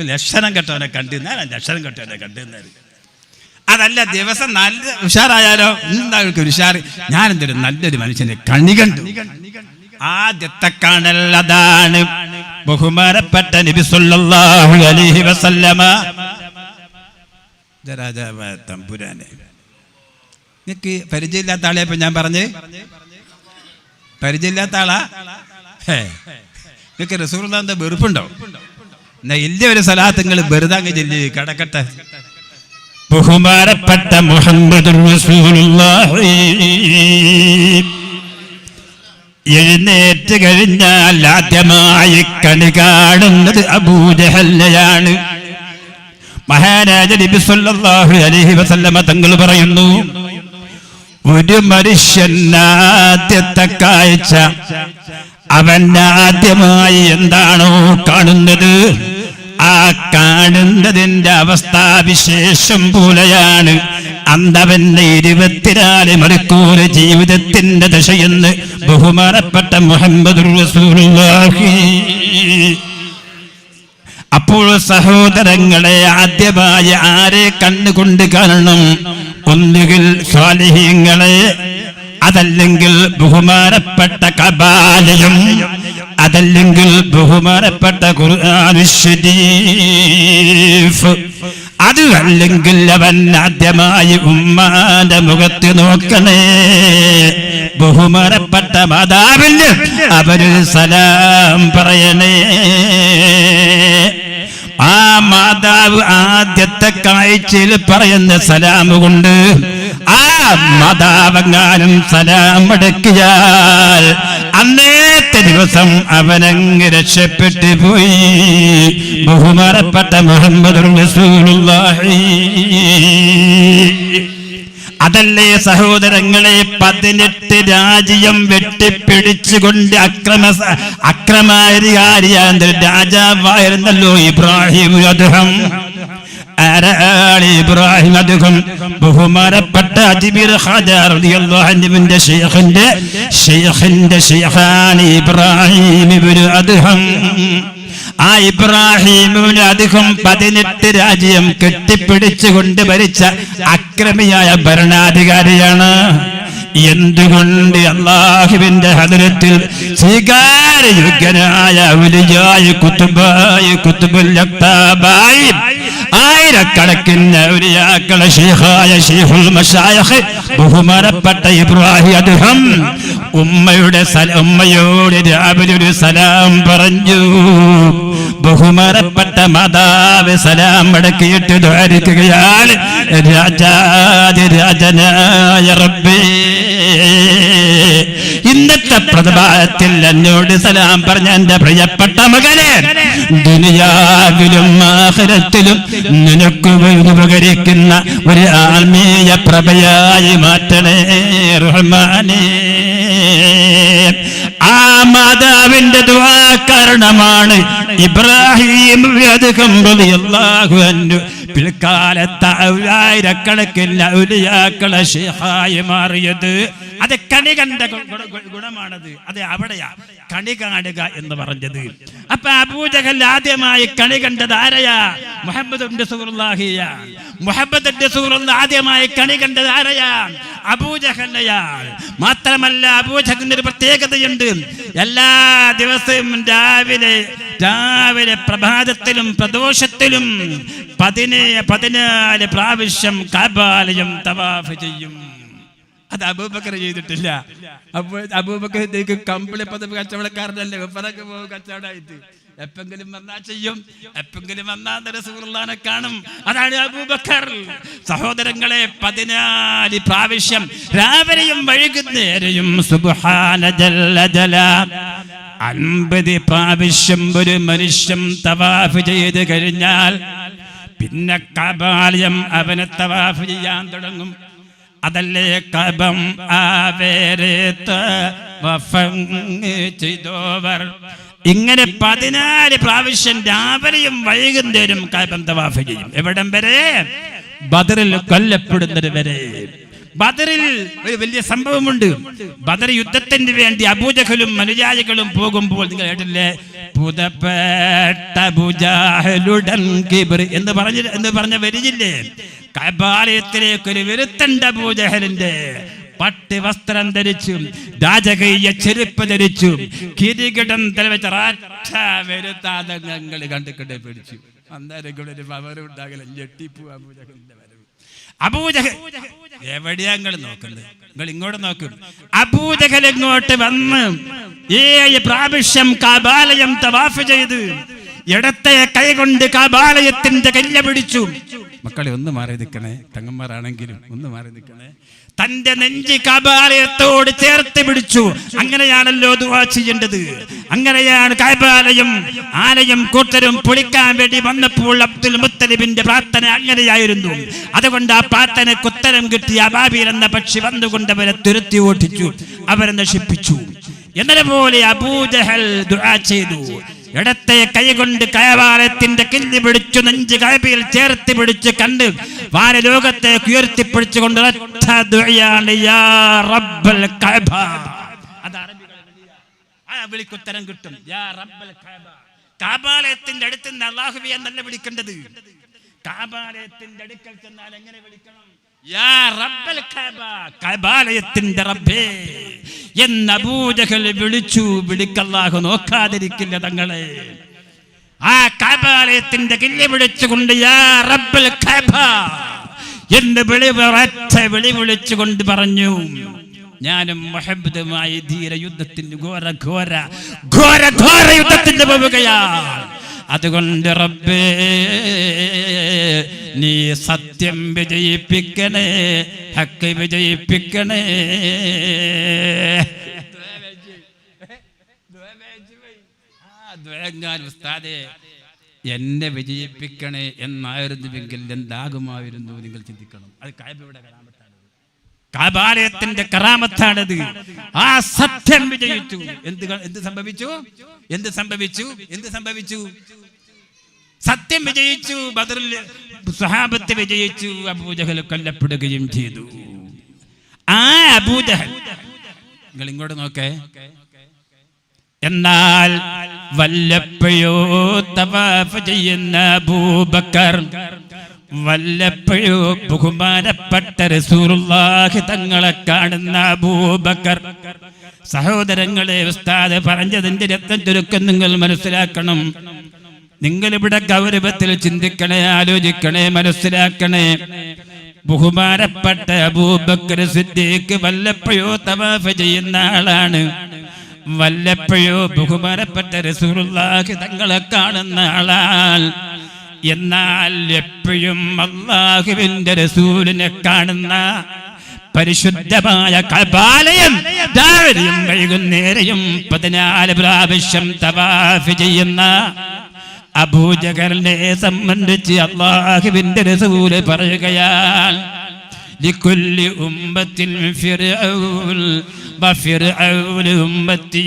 A: ലക്ഷണം കെട്ടവനെ കണ്ടിരുന്ന ലക്ഷണം കെട്ടവനെ കണ്ടിരുന്നത് അതല്ല. ദിവസം നല്ല ഉഷാറായാലോ ഇന്നാൾക്ക് ഉഷാറ്, ഞാനെന്തൊരു നല്ലൊരു മനുഷ്യനെ കണി കണ്ടു. ആദ്യത്തെ കാണൽ അതാണ് ബഹുമാനപ്പെട്ട നബി സല്ലല്ലാഹു അലൈഹി വസല്ലമ. രാജാവായ തമ്പുരാനെ, നിനക്ക് പരിചയമില്ലാത്ത ആളെ ഇപ്പൊ ഞാൻ പറഞ്ഞേ, പരിചയമില്ലാത്ത ആളാ. നിനക്ക് റസൂലുള്ളാഹിന്റെ വെറുപ്പുണ്ടോ? എന്നാ ഇല്ല ഒരു സലാത്ത് നിങ്ങൾ വെറുതെ അങ്ങ് ചൊല്ലി കടക്കട്ടെ. ബഹുമാനപ്പെട്ട മുഹമ്മദ് റസൂലുള്ളാഹി എഴുന്നേറ്റ് കഴിഞ്ഞാൽ ആദ്യമായി കണി കാണുന്നത് അബൂജഹലിനെയാണ്. മഹാരാജ നബി സല്ലല്ലാഹു അലൈഹി വസല്ലമ തങ്ങൾ പറയുന്നു, ഒരു മനുഷ്യൻ ആദ്യത്തെ കാഴ്ച അവൻ ആദ്യമായി എന്താണോ കാണുന്നത് ആ കാണുന്നതിന്റെ അവസ്ഥാവിശേഷം പോലെയാണ് അന്തവന്റെ 24 മണിക്കൂർ ജീവിതത്തിന്റെ ദശയെന്ന് ബഹുമാനപ്പെട്ട മുഹമ്മദ് റസൂലുള്ളാഹി. അപ്പോൾ സഹോദരങ്ങളെ, ആദ്യമായി ആരെ കണ്ണുകൊണ്ട് കാണണം? ഒന്നുകിൽ സ്വാലിഹീങ്ങളെ, അതല്ലെങ്കിൽ ബഹുമാനപ്പെട്ട കബാലയം, അതല്ലെങ്കിൽ ബഹുമാനപ്പെട്ട ഖുർആൻ ശരീഫ്, അത് അല്ലെങ്കിൽ അവൻ ആദ്യമായി ഉമ്മാന്റെ മുഖത്ത് നോക്കണേ. ബഹുമാനപ്പെട്ട മാതാവിന് അവര് സലാം പറയണേ. ആ മാതാവ് ആദ്യത്തെ കാഴ്ചയിൽ പറയുന്ന സലാം കൊണ്ട് ആ മാതാവെങ്ങാനും സലാം അടക്കിയാൽ അന്നേത്തെ ദിവസം അവനങ്ങ് രക്ഷപ്പെട്ടു പോയി. ബഹുമാനപ്പെട്ട മുഹമ്മദ് റസൂലുള്ളാഹി. അതല്ലേ സഹോദരങ്ങളെ, 18 രാജ്യം വെട്ടിപ്പിടിച്ചുകൊണ്ട് അക്രമാരികാരിയായ രാജാവായിരുന്നല്ലോ ഇബ്രാഹിം അദ്ദേഹം. ഇബ്രാഹിം അദ്ദേഹം ബഹുമാനപ്പെട്ട അജ്മീർ ഖാജ റളിയല്ലാഹു അൻഹുവിന്റെ ഷെയ്ഖിന്റെ ഷെയ്ഖാണ് ഇബ്രാഹിം ഇബ്നു അദ്ഹം. ആ ഇബ്രാഹിമിന് അധികം 18 രാജ്യം കെട്ടിപ്പിടിച്ചുകൊണ്ട് ഭരിച്ച അക്രമിയായ ഭരണാധികാരിയാണ്. എന്തുകൊണ്ട് അല്ലാഹുവിന്റെ ഹദറത്തിൽ സ്വീകാര്യയോഗ്യനായ ഔലിയായി കുതുബുൽ അക്താബായി ആയിരക്കണക്കിന് ഔലിയാക്കളെ ശൈഖായ ശൈഖുൽ മശായിഖ് ബഹുമാനപ്പെട്ട ഇബ്രാഹിം അദ്ദേഹം ഉമ്മയോട് രാവിലെ ഒരു സലാം പറഞ്ഞു. ബഹുമാനപ്പെട്ട മാതാവ് സലാം മടക്കിയിട്ട് ദ്വാരിക്കുകയാണ്, രാജാതിരാജനായ റബ്ബേ, ഇന്നത്തെ പ്രഭാതത്തിൽ എന്നോട് സലാം പറഞ്ഞ എന്റെ പ്രിയപ്പെട്ട മകനെ ദുനിയാവിലും ആഖിറത്തിലും നിനക്ക് ഉപകരിക്കുന്ന ഒരു ആത്മീയ പ്രഭയായി മാറ്റണേ റഹ്മാനേ. ആ മാതാവിന്റെ ദുആ കാരണമാണ് ഇബ്രാഹിം റളിയല്ലാഹു അൻഹു പിൽക്കാലത്ത് ആയിരക്കണക്കിന് ഔലിയാക്കളെ ശൈഖായി മാറിയത്. അത് കണി കണ്ട ഗുണമാണത്. അത് അവിടെയാ കണി കാണുക എന്ന് പറഞ്ഞത്. അപ്പൊ അബൂജഹൽ ആദ്യമായി കണി കണ്ടത് ആരെയാ? മുഹമ്മദ് റസൂലുള്ളാഹിയാ. മുഹമ്മദ് റസൂലുള്ളാഹി ആദ്യമായി കണി കണ്ടത് ആരെയാ? അബൂജഹലിനെയാ. മാത്രമല്ല അബൂജഹലിന് ഒരു പ്രത്യേകതയുണ്ട്. എല്ലാ ദിവസവും രാവിലെ പ്രഭാതത്തിലും പ്രദോഷത്തിലും 14 പ്രാവശ്യം കഅബാലയം തവാഫ് ചെയ്യും. അത് അബൂബക്കർ ചെയ്തിട്ടില്ല. അബൂബക്കർ കമ്പിളി പതിവ് കച്ചവടക്കാരനല്ലേ, ഉപ്പറൊക്കെ പോകും കച്ചവടമായിട്ട്. എപ്പെങ്കിലും വന്നാ ചെയ്യും, എപ്പെങ്കിലും വന്നാ റസൂലുള്ളാഹിനെ കാണും. അതാണ് അബൂബക്കർ. സഹോദരങ്ങളെ, 14 പ്രാവശ്യം രാവിലെയും വൈകുന്നേരവും സുബ്ഹാന ജല്ല ജലാൽ 50 പ്രാവശ്യം ഒരു മനുഷ്യൻ തവാഫ് ചെയ്ത് കഴിഞ്ഞാൽ പിന്നെ കഅബാലയം അവനെ തവാഫ് ചെയ്യാൻ തുടങ്ങും. അതല്ലേ കഅബം ചെയ്തോവർ. ഇങ്ങനെ 14 പ്രാവശ്യം രാവിലെയും വൈകുന്നേരം കഅബം തവാഫ് ചെയ്യും. എവിടം വരെ? ബദറിൽ കൊല്ലപ്പെടുന്നത് വരെ. ബദറിൽ ഒരു വലിയ സംഭവമുണ്ട്. ബദർ യുദ്ധത്തിന് വേണ്ടി അബൂജഹലും അനുയായികളും പോകുമ്പോൾ നിങ്ങൾ കേട്ടില്ലേ, പുതപ്പെട്ട അബൂജഹലുടൻ കിബ്ർ എന്ന് പറഞ്ഞ വരിയില്ലേ? കഅബാലയത്തിലേക്ക് ഒരു വെറുത്തണ്ട അബൂജഹലിന്റെ പട്ട് വസ്ത്രം ധരിച്ചു, രാജകീയ ചെരുപ്പ് ധരിച്ചു, കിരീടം തലവെച്ച വെറുത്താതങ്ങൾ കണ്ടിട്ട് പിടിച്ചു. അന്നേരം ഒരു പവർ ഉണ്ടാകല, ഞെട്ടിപ്പൂ അബൂജഹലിന്റെ വരവ്. അബൂജഹൽ എവിടെയാ നിങ്ങൾ നോക്കുന്നത്? നിങ്ങൾ ഇങ്ങോട്ട് നോക്കും. അബൂജഹൽ ഇങ്ങോട്ട് വന്ന് 7 പ്രാവശ്യം കഅബാലയം തവാഫ് ചെയ്ത് ഇടത്തെ കൈ കൊണ്ട് കഅബാലയത്തിന്റെ കല്ല് പിടിച്ചു. മക്കളെ ഒന്ന് മാറി നിൽക്കണേ, തങ്ങന്മാരാണെങ്കിലും ഒന്ന് മാറി നിൽക്കണേ. തന്റെ നെഞ്ചി കഅബാലയത്തോട് ചേർത്ത് പിടിച്ചു. അങ്ങനെയാണല്ലോ ദുആ ചെയ്യേണ്ടത്. അങ്ങനെയാണ് കഅബാലയം ആലയം കൂട്ടരും പൊളിക്കാൻ വേണ്ടി വന്നപ്പോൾ അബ്ദുൽ മുത്തലിബിന്റെ പ്രാർത്ഥന അങ്ങനെയായിരുന്നു. അതുകൊണ്ട് ആ പ്രാർത്ഥനയ്ക്ക് ഉത്തരം കിട്ടിയ അബാബീൽ എന്ന പക്ഷി വന്നുകൊണ്ട് അവരെ തുരത്തി ഓടിച്ചു, അവരെ നശിപ്പിച്ചു. എന്നതുപോലെ അബൂജഹൽ ദുആ ചെയ്തു. ഇടത്തെ കൈ കൊണ്ട് കഅബാലയത്തിന്റെ കില്ല് പിടിച്ചു, നെഞ്ച് കഅബയിൽ ചേർത്ത് പിടിച്ച് കണ്ട് വാനലോകത്തേക്ക് ഉയർത്തിപ്പിടിച്ചുകൊണ്ട് യാ റബ്ബൽ കഅബ. അത് അറബികൾ വിളിക്കുത്തരം കിട്ടും. യാ റബ്ബൽ കഅബ. കഅബാലയത്തിന്റെ അടുത്ത് നിന്ന് അല്ലാഹുവേ എന്നല്ല വിളിക്കേണ്ടത്. കഅബാലയത്തിന്റെ അടുക്കൽ ചെന്നാൽ എങ്ങനെ വിളിക്കണം? യാ റബ്ബൽ കഅബ, കഅബാലയത്തിന്റെ റബ്ബേ എന്ന് അബൂജഹൽ വിളിച്ചു. വിളിക്കല്ലാഹു നോക്കാതിരിക്കില്ല തങ്ങളെ. ആ കഅബാലയത്തിന്റെ കില്ല് പിടിച്ചുകൊണ്ട് യാ റബ്ബൽ കഅബ എന്ന് വിളി വിളിച്ചുകൊണ്ട് പറഞ്ഞു, ഞാനും മുഹമ്മദുമായി ധീര യുദ്ധത്തിന് ഘോര യുദ്ധത്തിന് പോവുകയാണ്. അതുകൊണ്ട് റബ്ബേ നീ സത്യം വിജയിപ്പിക്കണേ, ഹക്ക് വിജയിപ്പിക്കണേ. ഉസ്താദേ എന്നെ വിജയിപ്പിക്കണേ എന്നായിരുന്നുവെങ്കിൽ എന്താകുമായിരുന്നു നിങ്ങൾ ചിന്തിക്കണം. അത് കഅബയുടെ കറാമത്താണ്, കഅബാലയത്തിന്റെ കറാമത്താണത്. ആ സത്യം വിജയിച്ചു. എന്ത് സംഭവിച്ചു? സത്യം വിജയിച്ചു. ബദറിൽ സ്വഹാബത്ത് വിജയിച്ചു. അബൂജഹൽ കൊല്ലപ്പെടുകയും ചെയ്തു. ആ അബൂജഹൽ, നിങ്ങൾ ഇങ്ങോട്ട് നോക്കേ, എന്നാൽ വല്ലപ്പോഴോ തവാഫ് ചെയ്യുന്ന അബൂബക്കർ, വല്ലപ്പോഴോ ബഹുമാനപ്പെട്ട റസൂലുള്ളാഹി തങ്ങളെ കാണുന്ന അബൂബക്കർ. സഹോദരങ്ങളെ, ഉസ്താദ് പറഞ്ഞതിന്റെ രത്നം ചുരുക്കം നിങ്ങൾ മനസ്സിലാക്കണം. നിങ്ങളിവിടെ ഗൗരവത്തിൽ ചിന്തിക്കണേ, ആലോചിക്കണേ, മനസ്സിലാക്കണേ. ബഹുമാനപ്പെട്ട അബൂബക്കർ സിദ്ദീഖ് വല്ലപ്പോഴോ തവാഫ് ചെയ്യുന്ന ആളാണ്. വല്ലപ്പോഴോ ബഹുമാനപ്പെട്ട റസൂലുള്ളാഹി തങ്ങളെ കാണുന്ന ആളാണ്. എന്നാൽ എപ്പോഴും അല്ലാഹുവിന്റെ റസൂലിനെ കാണുന്ന പരിശുദ്ധമായ കഅബാലയം രാവിലെയും വൈകുന്നേരവും 14 പ്രാവശ്യം തവാഫ് ചെയ്യുന്ന അബൂജഹലിനെ സംബന്ധിച്ച് അല്ലാഹുവിന്റെ റസൂല് പറയുകയാണ്, ലികുല്ലി ഉമ്മത്തിൻ ഫിർഔൻ വഫിർഔൻ ഉമ്മത്തി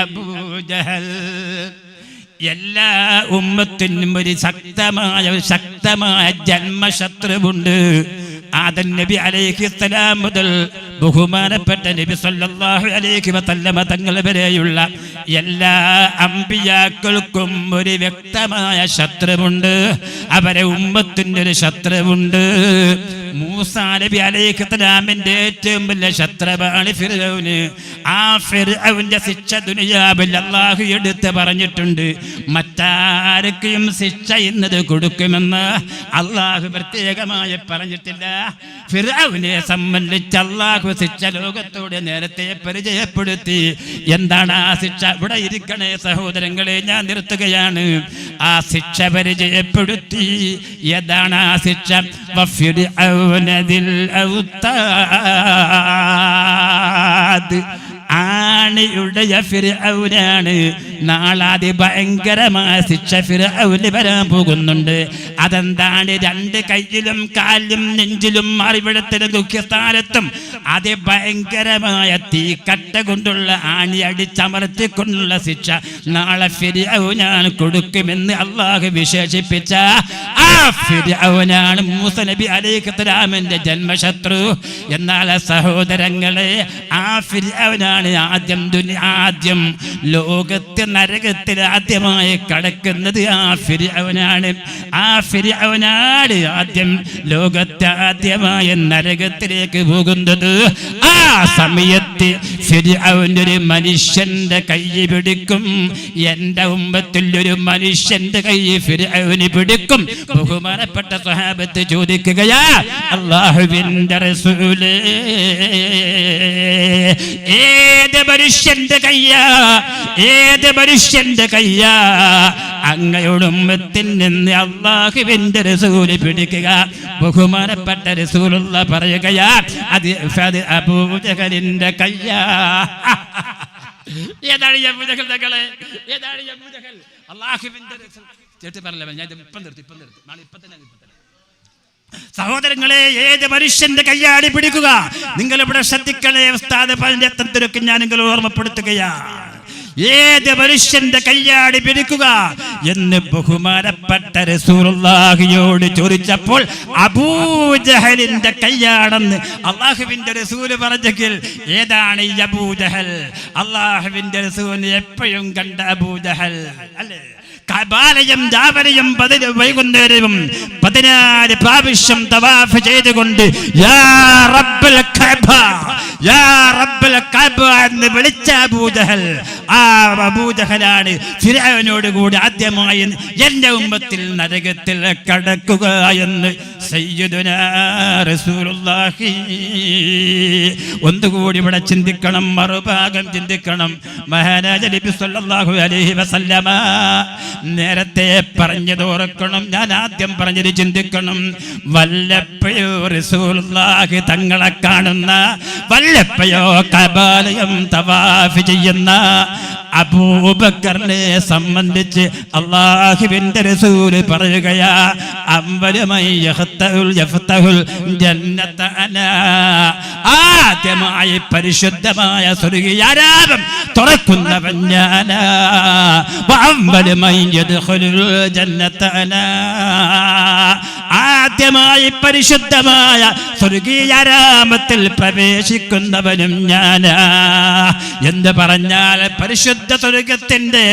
A: അബൂജഹൽ. എല്ലാ ഉമ്മത്തിനും ഒരു ശക്തമായ ജന്മശത്രുവുണ്ട്. ആദം നബി അലൈഹിസ്സലാം മുതൽ ബഹുമാനപ്പെട്ട നബി സല്ലല്ലാഹു അലൈഹി വസല്ലമ തങ്ങൾ വരെയുള്ള എല്ലാ അമ്പിയാക്കൾക്കും ഒരു വ്യക്തമായ ശത്രുവുണ്ട്. അവരെ ഉമ്മത്തിന്റെ ഒരു ശത്രുവുണ്ട്. മൂസാ നബി അലൈഹിസ്സലാമിന്റെ ഏറ്റവും വലിയ ശത്രുവാണ് ഫിർഔന്. ആ ഫിർഔന്റെ ശിക്ഷ ദുനിയാവിൽ അല്ലാഹു എടുത്ത് പറഞ്ഞിട്ടുണ്ട്. മറ്റാർക്കും ശിക്ഷ എന്നത് കൊടുക്കുമെന്ന് അല്ലാഹു പ്രത്യേകമായി പറഞ്ഞിട്ടില്ല. ഫിർഔനെ സംബന്ധിച്ച് അല്ലാഹു ശിക്ഷ ലോകത്തോട് നേരത്തെ പരിചയപ്പെടുത്തി. എന്താണ് ആ ശിക്ഷ? ഇവിടെ ഇരിക്കണേ സഹോദരങ്ങളെ, ഞാൻ നിർത്തുകയാണ്. ആ ശിക്ഷ പരിചയപ്പെടുത്തി. ഏതാണ് ആ ശിക്ഷ? ആണിയുടെ ഫിർഔനാണ്. നാളെ ഭയങ്കരമായ ശിക്ഷ ഫിർഔന് വരാൻ പോകുന്നുണ്ട്. അതെന്താണ്? 2 കൈയിലും കാലിലും നെഞ്ചിലും മറിവിടത്തിലും ദുഃഖസ്ഥാനത്തും അതിഭയങ്കരമായ തീക്കട്ട കൊണ്ടുള്ള ആണി അടിച്ചമർത്തിക്കൊണ്ടുള്ള ശിക്ഷ നാളെ ഫിർഔനാണ് കൊടുക്കുമെന്ന് അല്ലാഹു വിശേഷിപ്പിച്ച ആ ഫിർഔനാണ് മൂസ നബി അലൈഹിസ്സലാമിന്റെ ജന്മശത്രു. എന്നാൽ സഹോദരങ്ങളെ, ആ ഫിർഔനാണ് ആദ്യം ലോകത്തെ നരകത്തിൽ ആദ്യമായി കടക്കുന്നത്. ആ ഫിർഔനാണ് ആദ്യം ലോകത്തെ ആദ്യമായ നരകത്തിലേക്ക് പോകുന്നത്. ആ സമയത്ത് ഫിർഔൻ ഒരു മനുഷ്യന്റെ കൈ പിടിക്കും. എന്റെ ഉമ്മത്തിൽ ഒരു മനുഷ്യന്റെ കൈ ഫിർഔന് പിടിക്കും. ബഹുമാനപ്പെട്ട സ്വഹാബത്ത് ചോദിക്കുകയാ, അല്ലാഹുവിന്റെ റസൂലേ, ഏത് മനുഷ്യന്റെ കയ്യാ അങ്ങയുടെ ഉമ്മത്തിൽ നിന്ന് അല്ലാഹുവിന്റെ റസൂല് പിടിക്കുക? ബഹുമാനപ്പെട്ട റസൂലുള്ള പറയുകയാ, അത് അബൂജഹലിന്റെ കയ്യാ. ഏതാണ് അബൂജഹൽ തങ്ങളെ? ഏതാണ് അബൂജഹൽ? അല്ലാഹുവിന്റെ റസൂൽ ചേട്ടി പറഞ്ഞില്ല. ഞാൻ ഇപ്പം നിർത്തി. സഹോദരങ്ങളെ, ഏത് മനുഷ്യന്റെ കയ്യാടി പിടിക്കുക? നിങ്ങൾ ഇവിടെ ശ്രദ്ധിക്കണേ. ഉസ്താദ് പറഞ്ഞെത്തും ഞാൻ നിങ്ങൾ ഓർമ്മപ്പെടുത്തുകയാ. ഏത് മനുഷ്യന്റെ കയ്യാടി പിടിക്കുക എന്ന് ബഹുമാനപ്പെട്ട റസൂലുള്ളാഹിയോട് ചോദിച്ചപ്പോൾ അബൂജഹലിന്റെ കയ്യാണെന്ന് അല്ലാഹുവിന്റെ റസൂല് പറഞ്ഞെങ്കിൽ ഏതാണ് ഈ അബൂജഹൽ? അല്ലാഹുവിന്റെ റസൂലിനെ എപ്പോഴും കണ്ട അബൂജഹൽ അല്ലേ? കഅബാലയം രാവിലെയും വൈകുന്നേരവും 14 പ്രാവശ്യം തവാഫ് ചെയ്തുകൊണ്ട് യാ റബ്ബൽ കഅബ, യാ റബ്ബൽ കഅബ എന്ന് വിളിച്ച അബൂജഹൽ. ആ അബൂജഹലാണ് ഫിർഔനോട് കൂടി ആദ്യമായി എന്റെ ഉമ്മത്തിൽ നരകത്തിൽ കടക്കുക എന്ന് സയ്യിദുനാ റസൂലുള്ളാഹി. ഒന്നുകൂടി ഇവിടെ ചിന്തിക്കണം, മറുഭാഗം ചിന്തിക്കണം. മഹാനായ നബി സല്ലല്ലാഹു അലൈഹി വസല്ലമ നേരത്തെ പറഞ്ഞത് ഓർക്കണം. ഞാൻ ആദ്യം പറഞ്ഞത് ചിന്തിക്കണം. വല്ലപ്പോഴോ റസൂലുള്ളാഹി തങ്ങളെ കാണുന്ന, വല്ലപ്പോഴോ കഅബാലയം തവാഫ് ചെയ്യുന്ന അബൂബക്കറിനെ സംബന്ധിച്ച് അല്ലാഹുവിന്റെ റസൂൽ പറയുകയാ, അവലുമൈ യഫ്തഹുൽ ജന്നത അനാ. ആദ്യമായി പരിശുദ്ധമായ സ്വർഗ്ഗയാരാപം തുറക്കുന്നവൻ ഞാനാ. വഅവലുമൈ യദ്ഖുലുൽ ജന്നത അനാ. ആദ്യമായി പരിശുദ്ധമായ സ്വർഗീയാരാമത്തിൽ പ്രവേശിക്കുന്നവനും ഞാനാ എന്ന് പറഞ്ഞാൽ പരിശുദ്ധ സ്വർഗത്തിന്റെ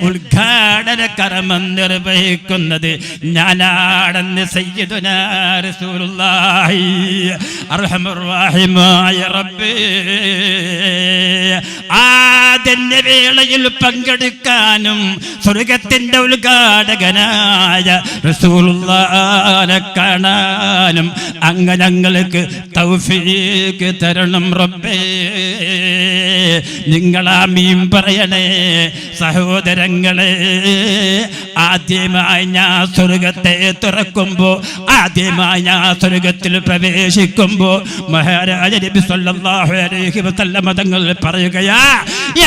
A: ഉദ്ഘാടന കർമ്മം നിർവഹിക്കുന്നത് ഞാനാണെന്ന് സയ്യിദുനാ റസൂലുള്ളാഹി അർഹമർ റഹീമായ റബ്ബേ. ആദ്യ വേളയിൽ പങ്കെടുക്കാനും സ്വർഗത്തിന്റെ ഉദ്ഘാടകനായ റസൂലുള്ളാഹിനെ കാണാനും അങ്ങ് ഞങ്ങൾക്ക് തൗഫീഖ് തരണം റബ്ബേ. നിങ്ങളാമീൻ പറയണേ സഹോദരങ്ങളെ. ആദ്യമായി ഞാൻ സ്വർഗത്തെ തുറക്കുമ്പോ, ആദ്യമായി ഞാൻ സ്വർഗത്തിൽ പ്രവേശിക്കുമ്പോ മഹാരാജ നബി സല്ലല്ലാഹു അലൈഹി വസല്ലം തങ്ങൾ പറയുകയാ,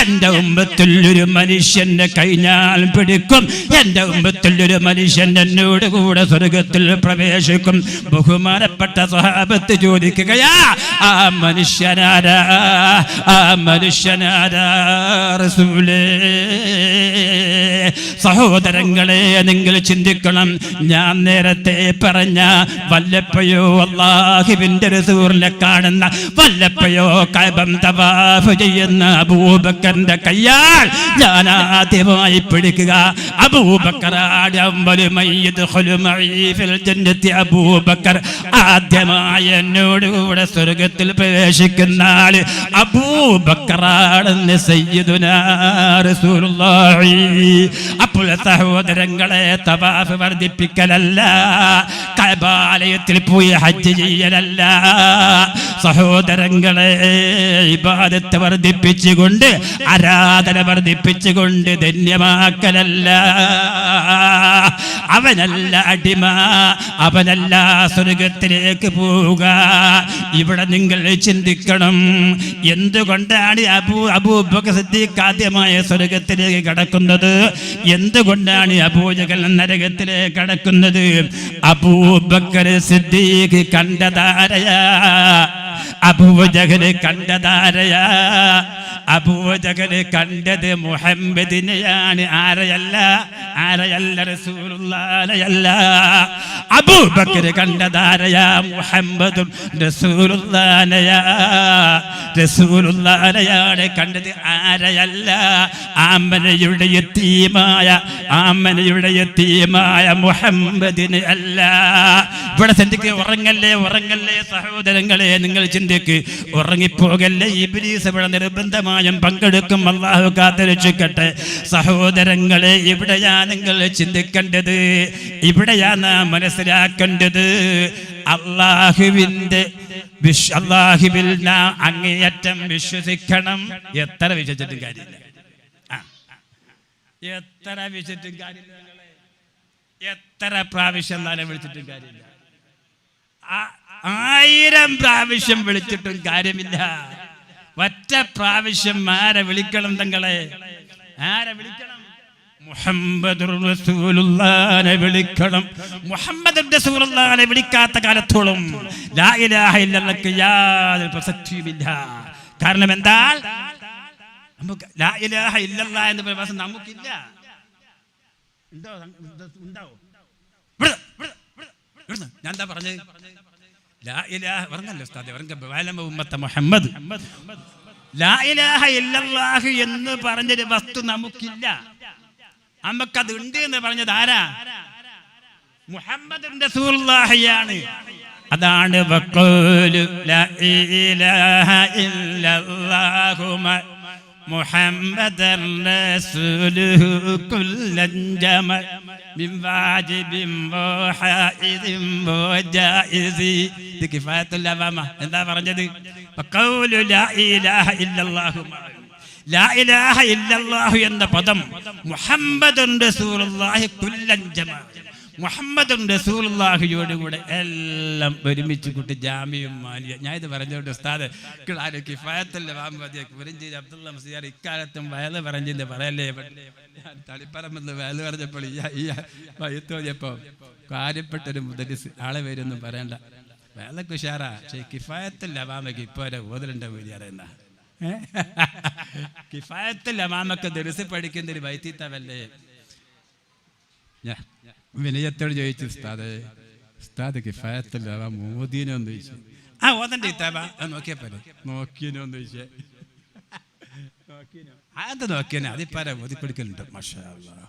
A: എന്റെ ഉമ്മത്തിൽ ഒരു മനുഷ്യന്റെ കൈ ഞാൻ പിടിക്കും, എന്റെ ഉമ്മത്തിൽ ഒരു മനുഷ്യൻ എന്നോട് കൂടെ സ്വർഗത്തിൽ പ്രവേശിക്കും. ബഹുമാനപ്പെട്ട സ്വഹാബത്ത് ചോദിക്കുകയാ, ആ മനുഷ്യനാരാ, ആ മനുഷ്യനാരാ റസൂലേ? സഹോദരങ്ങളെ, നിങ്ങൾ ചിന്തിക്കണം. ഞാൻ നേരത്തെ പറഞ്ഞ വല്ലപ്പോഴോ അല്ലാഹുവിന്റെ റസൂലിനെ കാണുന്ന, വല്ലപ്പോഴോ കഅബം തവാഫ് ചെയ്യുന്ന അബൂബക്കറിന്റെ കയ്യാൽ ഞാൻ ആദ്യമായി പിടിക്കുക. അബൂബക്കറാണ് അവ്വലു മൻ യദ്ഖുലു മഈ ഫിൽ ജന്നത്തി. അബൂബക്കർ ആദ്യമായി എന്നോട് കൂടെ സ്വർഗ്ഗത്തിൽ പ്രവേശിക്കുന്ന ആള് അബൂബക്കറാണെന്ന് സയ്യിദുനാ റസൂലുള്ളാഹി. അപ്പോൾ സഹോദരങ്ങളെ, തവാഫ് വർദ്ധിപ്പിക്കലല്ല, കഅബാലയത്തിൽ പോയി ഹജ്ജ് ചെയ്യലല്ല. സഹോദരങ്ങളെ, ഇബാദത്ത് വർദ്ധിപ്പിച്ചുകൊണ്ട്, ആരാധന വർദ്ധിപ്പിച്ചുകൊണ്ട് ധന്യമാക്കലല്ല. അവനല്ല അടിമ, അവനല്ല സ്വർഗത്തിലേക്ക് പോവുക. ഇവിടെ നിങ്ങൾ ചിന്തിക്കണം, എന്തുകൊണ്ടാണ് അബൂബക്കർ സിദ്ദീഖ് ആദ്യമായ സ്വർഗത്തിലേക്ക് കടക്കുന്നത്? എന്തുകൊണ്ടാണ് അബൂജഹൽ നരകത്തിലേക്ക് കടക്കുന്നത്? അബൂബക്കർ സിദ്ദീഖ് കണ്ടതാരയാ, അബൂജഹൽ കണ്ടതാരയാ. അബൂജഹൽ കണ്ടത് മുഹമ്മദിനെയാണ്, ആരെയല്ല, ആരെയല്ല, റസൂലുള്ളാഹിയല്ല. അബൂബക്കർ കണ്ടതാരയാ, മുഹമ്മദും റസൂലുള്ളാഹിയാ. റസൂലുള്ളാഹിയാണ് കണ്ടത്, ആരെയല്ല, ആമനയുടെ യതീമായ, ആമനയുടെ യതീമായ മുഹമ്മദിനെ അല്ല. ഇവിടെ ചിന്തിക്ക്, ഉറങ്ങല്ലേ, ഉറങ്ങല്ലേ സഹോദരങ്ങളെ, നിങ്ങൾ ചിന്തിക്ക്, ഉറങ്ങിപ്പോകല്ലേ. ഇബ്ലീസ് ഇവിടെ നിർബന്ധമായും പങ്കെടുക്കും, അല്ലാഹു കാത്തുരക്ഷിക്കട്ടെ. സഹോദരങ്ങളെ, ഇവിടെയാ നിങ്ങൾ ചിന്തിക്കേണ്ടത്, ഇവിടെയാ നാം മനസ്സിലാക്കേണ്ടത്. അല്ലാഹുവിൽ നാം അങ്ങേയറ്റം വിശ്വസിക്കണം. എത്ര വിശ്വസിച്ചിട്ടും കാര്യമില്ല, എത്ര വിശ്വസിച്ചിട്ടും കാര്യമില്ല, എത്ര പ്രാവശ്യം നാളെ വിളിച്ചിട്ടും കാര്യമില്ല, 1000 പ്രാവശ്യം വിളിച്ചിട്ടും കാര്യമില്ല. ഒറ്റ പ്രാവശ്യം ആരെ വിളിക്കണം? തങ്ങളെ ആരെ വിളിക്കണം? മുഹമ്മദുർ റസൂലുള്ളാഹിനെ വിളിക്കണം. മുഹമ്മദുർ റസൂലുള്ളാഹിനെ വിളിക്കാത്ത കാലത്തോളം ലാ ഇലാഹ ഇല്ലല്ലാഹ് യാതൊരു പ്രസക്തിയുമില്ല. കാരണം എന്താ? നമുക്ക് ലാ ഇലാഹ ഇല്ലല്ലാഹ് എന്ന പ്രവാസം നമുക്കില്ല. ഉണ്ടോ? ഉണ്ടാവോ? ഞാൻ എന്താ പറഞ്ഞത്? ലാ ഇലാഹ പറഞ്ഞല്ലോ ഉസ്താദേ, ഉമ്മത്ത മുഹമ്മദ്. ലാ ഇലാഹ ഇല്ലല്ലാഹ് എന്ന് പറഞ്ഞൊരു വസ്തു നമുക്കില്ല. നമുക്കത് ഉണ്ട് എന്ന് പറഞ്ഞത് ആരാ? മുഹമ്മദ് റസൂലുള്ളാഹിയാണ്. അതാണ് വഖൂലു ലാ ഇലാഹ ഇല്ലല്ലാഹു മുഹമ്മദർ റസൂലുഹു കുല്ലൻ ജമ മിൻ വാജിബിൻ വഹായിദിൻ വജായിസി. ഇത് കിഫായത്തുൽ അവാമ. എന്താ പറഞ്ഞത്? വഖൂലു ലാ ഇലാഹ ഇല്ലല്ലാഹു. ലാ ഇലാഹ ഇല്ലല്ലാഹു എന്ന പദം മുഹമ്മദുർ റസൂലുള്ളാഹി കുല്ലൻ ജമ, മുഹമ്മദുർ റസൂലുള്ളാഹിയോട് കൂടെ എല്ലാം ഒരുമിച്ച് കൂട്ടി ജാമിയും മാനിയ. ഞാൻ ഇത് പറഞ്ഞോണ്ട് ഉസ്താദ് കിഫായത്തുൽ അവാമ പുരഞ്ചേരി അബ്ദുള്ള മുസ്ലിയാർ ഇക്കാലത്തും വയല് പറഞ്ഞില്ല പറയല്ലേ. തളിപ്പറമ്പെന്ന് വയല് പറഞ്ഞപ്പോൾ ഈ തോന്നിയപ്പോ കാര്യപ്പെട്ടൊരു മുദരിസ്, ആളെ പേരൊന്നും പറയണ്ട, വയലൊക്കെ ഉഷാറാ. പക്ഷേ കിഫായത്തുൽ അവാമയ്ക്ക് ഇപ്പൊ ഓതലുണ്ട വീതി അറിയുന്ന കിഫായത്തുൽ അവാമക്ക് ദർസ് പഠിക്കുന്ന ഒരു വൈത്തിത്തവല്ലേ. വിനയത്തോട് ചോദിച്ചു ഉസ്താദേ, ഉസ്താദ് കിഫായത്തല്ല മോദീനെ ഒന്ന് ചോദിച്ചു. ഓതന്റെ കിതാബാ നോക്കിയാ പോലെ നോക്കിയനോ ഒന്ന് ചോദിച്ചേ. അത് നോക്കിയനെ അതിപ്പാര ഓതിക്കൊടുക്കലുണ്ട്. മാഷാ അല്ലാഹ്.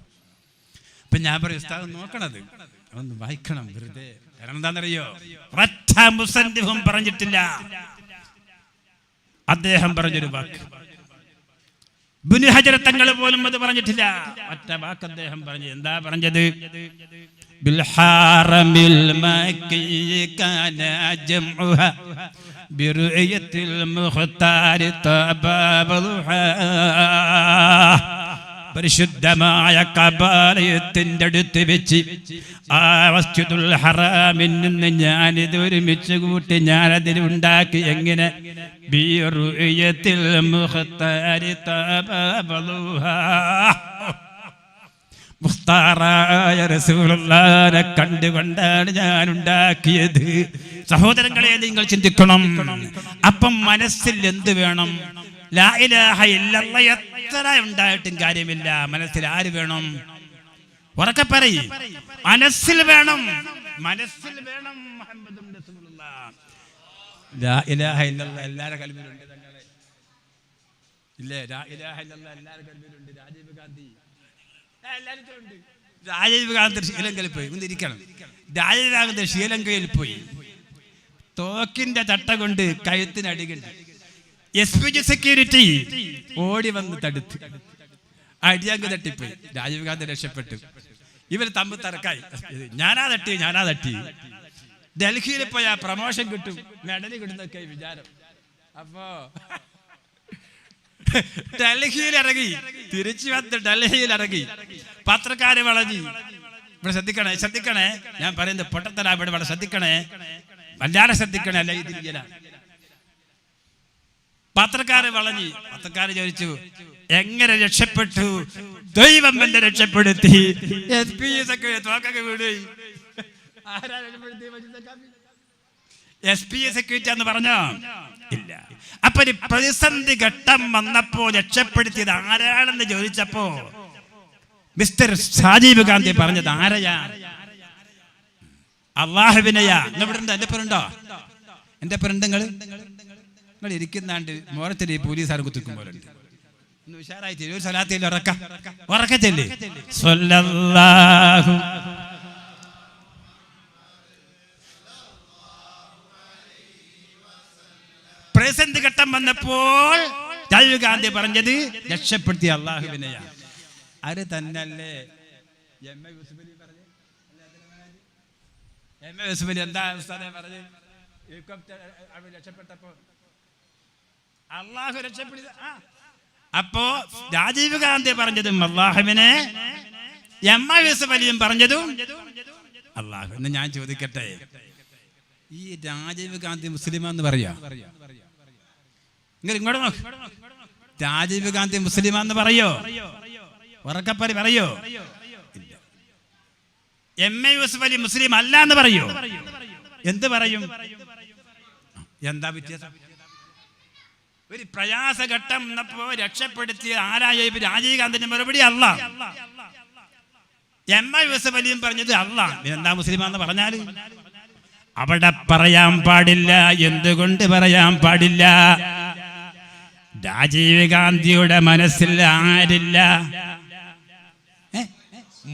A: അപ്പൊ ഞാൻ പറയും ഉസ്താദ് നോക്കണത് ഒന്ന് വായിക്കണം വെറുതെ. കാരണം എന്താണെന്നറിയോ, ഒറ്റ മുസന്നിഫും പറഞ്ഞിട്ടില്ല. അദ്ദേഹം പറഞ്ഞൊരു വാക്ക് ഇബ്നു ഹജർ തങ്ങൾ പോലും അത് പറഞ്ഞിട്ടില്ല. ഒറ്റ വാക്ക് അദ്ദേഹം പറഞ്ഞു. എന്താ പറഞ്ഞത്? ബിൽഹാറമിൽ മക്കി കാന ജംഉഹാ ബിറുയത്തിൽ മുഖ്താരി തബാബുഹാ. പരിശുദ്ധമായ കബാലയത്തിന്റെ അടുത്ത് വെച്ച് ആ മസ്ജിദുൽ ഹറാമിൽ നിന്ന് ഞാനിത് ഒരുമിച്ച് കൂട്ടി ഞാനതിൽ ഉണ്ടാക്കി. എങ്ങനെ? ബിറുയത്തിൽ മുഖ്താരി തബാബുഹാ. മുഖ്താറായ റസൂലുള്ളാഹിനെ കണ്ടുകൊണ്ടാണ് ഞാൻ ഉണ്ടാക്കിയത്. സഹോദരങ്ങളെ, നിങ്ങൾ ചിന്തിക്കണം. അപ്പം മനസ്സിൽ എന്ത് വേണം? ലാ ഇലാഹ ഇല്ലല്ലാഹ് എത്ര ഉണ്ടായിട്ടും കാര്യമില്ല. മനസ്സിൽ ആര് വേണം? ഉറക്കെ പറയ്. മനസ്സിൽ വേണം. മനസ്സിൽ വേണം മുഹമ്മദുർ റസൂലുള്ളാഹ്. ലാ ഇലാഹ ഇല്ലല്ലാഹ് എല്ലാവരുടെ കൽബിലുണ്ട് തങ്ങളെ. ഇല്ലേ? ലാ ഇലാഹ ഇല്ലല്ലാഹ് എല്ലാവരുടെ കൽബിലുണ്ട്. രാജീവ് ഗാന്ധി രാജീവ് ഗാന്ധി ശ്രീലങ്കയിൽ പോയി. ഒന്ന് ഇരിക്കണം. രാജീവ് ഗാന്ധി ശ്രീലങ്കയിൽ പോയി. തോക്കിന്റെ ചട്ട കൊണ്ട് കഴുത്തിനടികണ്ട്. SPG സെക്യൂരിറ്റി ഓടി വന്ന് തടുത്ത് അടിയങ്ക് തട്ടിപ്പോയി. രാജീവ് ഗാന്ധി രക്ഷപ്പെട്ടു. ഇവർ തമ്മിൽ തറക്കായി. ഞാനാ തട്ടി. ഡൽഹിയിൽ പോയാ പ്രമോഷൻ കിട്ടും, മെഡൽ കിട്ടുന്നൊക്കെ വിചാരം. അപ്പോ ഡൽഹിയിൽ ഇറങ്ങി, തിരിച്ചു വന്ന് ഡൽഹിയിൽ ഇറങ്ങി. പത്രക്കാര് വളഞ്ഞി. ഇവിടെ ശ്രദ്ധിക്കണേ. ഞാൻ പറയുന്നത് പൊട്ടത്തരാ. ഇവിടെ ശ്രദ്ധിക്കണേ, വല്ലാതെ ശ്രദ്ധിക്കണേ. അല്ല ഇതിരിക്കല. പത്രക്കാര് വളഞ്ഞി. പത്രക്കാര് ചോദിച്ചു, എങ്ങനെ രക്ഷപ്പെട്ടു? ദൈവം എന്നെ രക്ഷപ്പെടുത്തി. SPS ഒക്കെ തോക്കൊക്കെ വീടുകയും. ആരാ രക്ഷപ്പെടുത്തി? SPS സെക്യൂരിറ്റി എന്ന് പറഞ്ഞോ? ഇല്ല. അപ്പൊ ഒരു പ്രതിസന്ധി ഘട്ടം വന്നപ്പോ രക്ഷപ്പെടുത്തിയത് ആരാണെന്ന് ചോദിച്ചപ്പോ മിസ്റ്റർ രാജീവ് ഗാന്ധി പറഞ്ഞത് ആരെയാ? അള്ളാഹുവിനെയാ. എന്റെ പേരുണ്ടോ? എന്റെ പേരുണ്ട്. നിങ്ങൾ ഇരിക്കുന്നാണ്ട് മോറത്തിൽ പോലീസുകാർ കുത്തിക്കും പോലെ ഉണ്ട്. ഒന്ന് ഉഷാറായിട്ട് ഒരു സ്വലാത്തിൽ ഉറക്കത്തില്ലേ? സ്വല്ലല്ലാഹു പ്രതിസന്ധി ഘട്ടം വന്നപ്പോൾ രാജീവ് ഗാന്ധി പറഞ്ഞത് രക്ഷപ്പെടുത്തിയ അള്ളാഹുവിനെയാണ്. അത് തന്നല്ലേ MA യൂസുഫലി പറഞ്ഞത്? MA യൂസുഫലി എന്താ പറഞ്ഞത്? രക്ഷപ്പെട്ടപ്പോ അള്ളാഹു രക്ഷപ്പെടുത്തി. അപ്പോ രാജീവ് ഗാന്ധി പറഞ്ഞതും അള്ളാഹുവിനെ, MA യൂസുഫലിയും പറഞ്ഞതും അള്ളാഹു. എന്ന് ഞാൻ ചോദിക്കട്ടെ, ഈ രാജീവ് ഗാന്ധി മുസ്ലിമാന്ന് പറയാ? ഇങ്ങോട്ട് നോക്ക്. രാജീവ് ഗാന്ധി മുസ്ലിമാന്ന് പറയോ? ഉറക്കപ്പരി പറയോ? MA യൂസുഫലി മുസ്ലിം അല്ല എന്ന് പറയോ? എന്ത് പറയും? എന്താ വ്യത്യാസം? ഒരു പ്രയാസഘട്ടം വന്നപ്പോ രക്ഷപ്പെടുത്തിയ ആരായ രാജീവ് ഗാന്ധിന്റെ മറുപടി അല്ല. MA യൂസുഫലിയും പറഞ്ഞത് അല്ല. എന്താ മുസ്ലിമാന്ന് പറഞ്ഞാല് അവിടെ പറയാൻ പാടില്ല. എന്തുകൊണ്ട് പറയാൻ പാടില്ല? രാജീവ് ഗാന്ധിയുടെ മനസ്സിൽ ആരില്ല?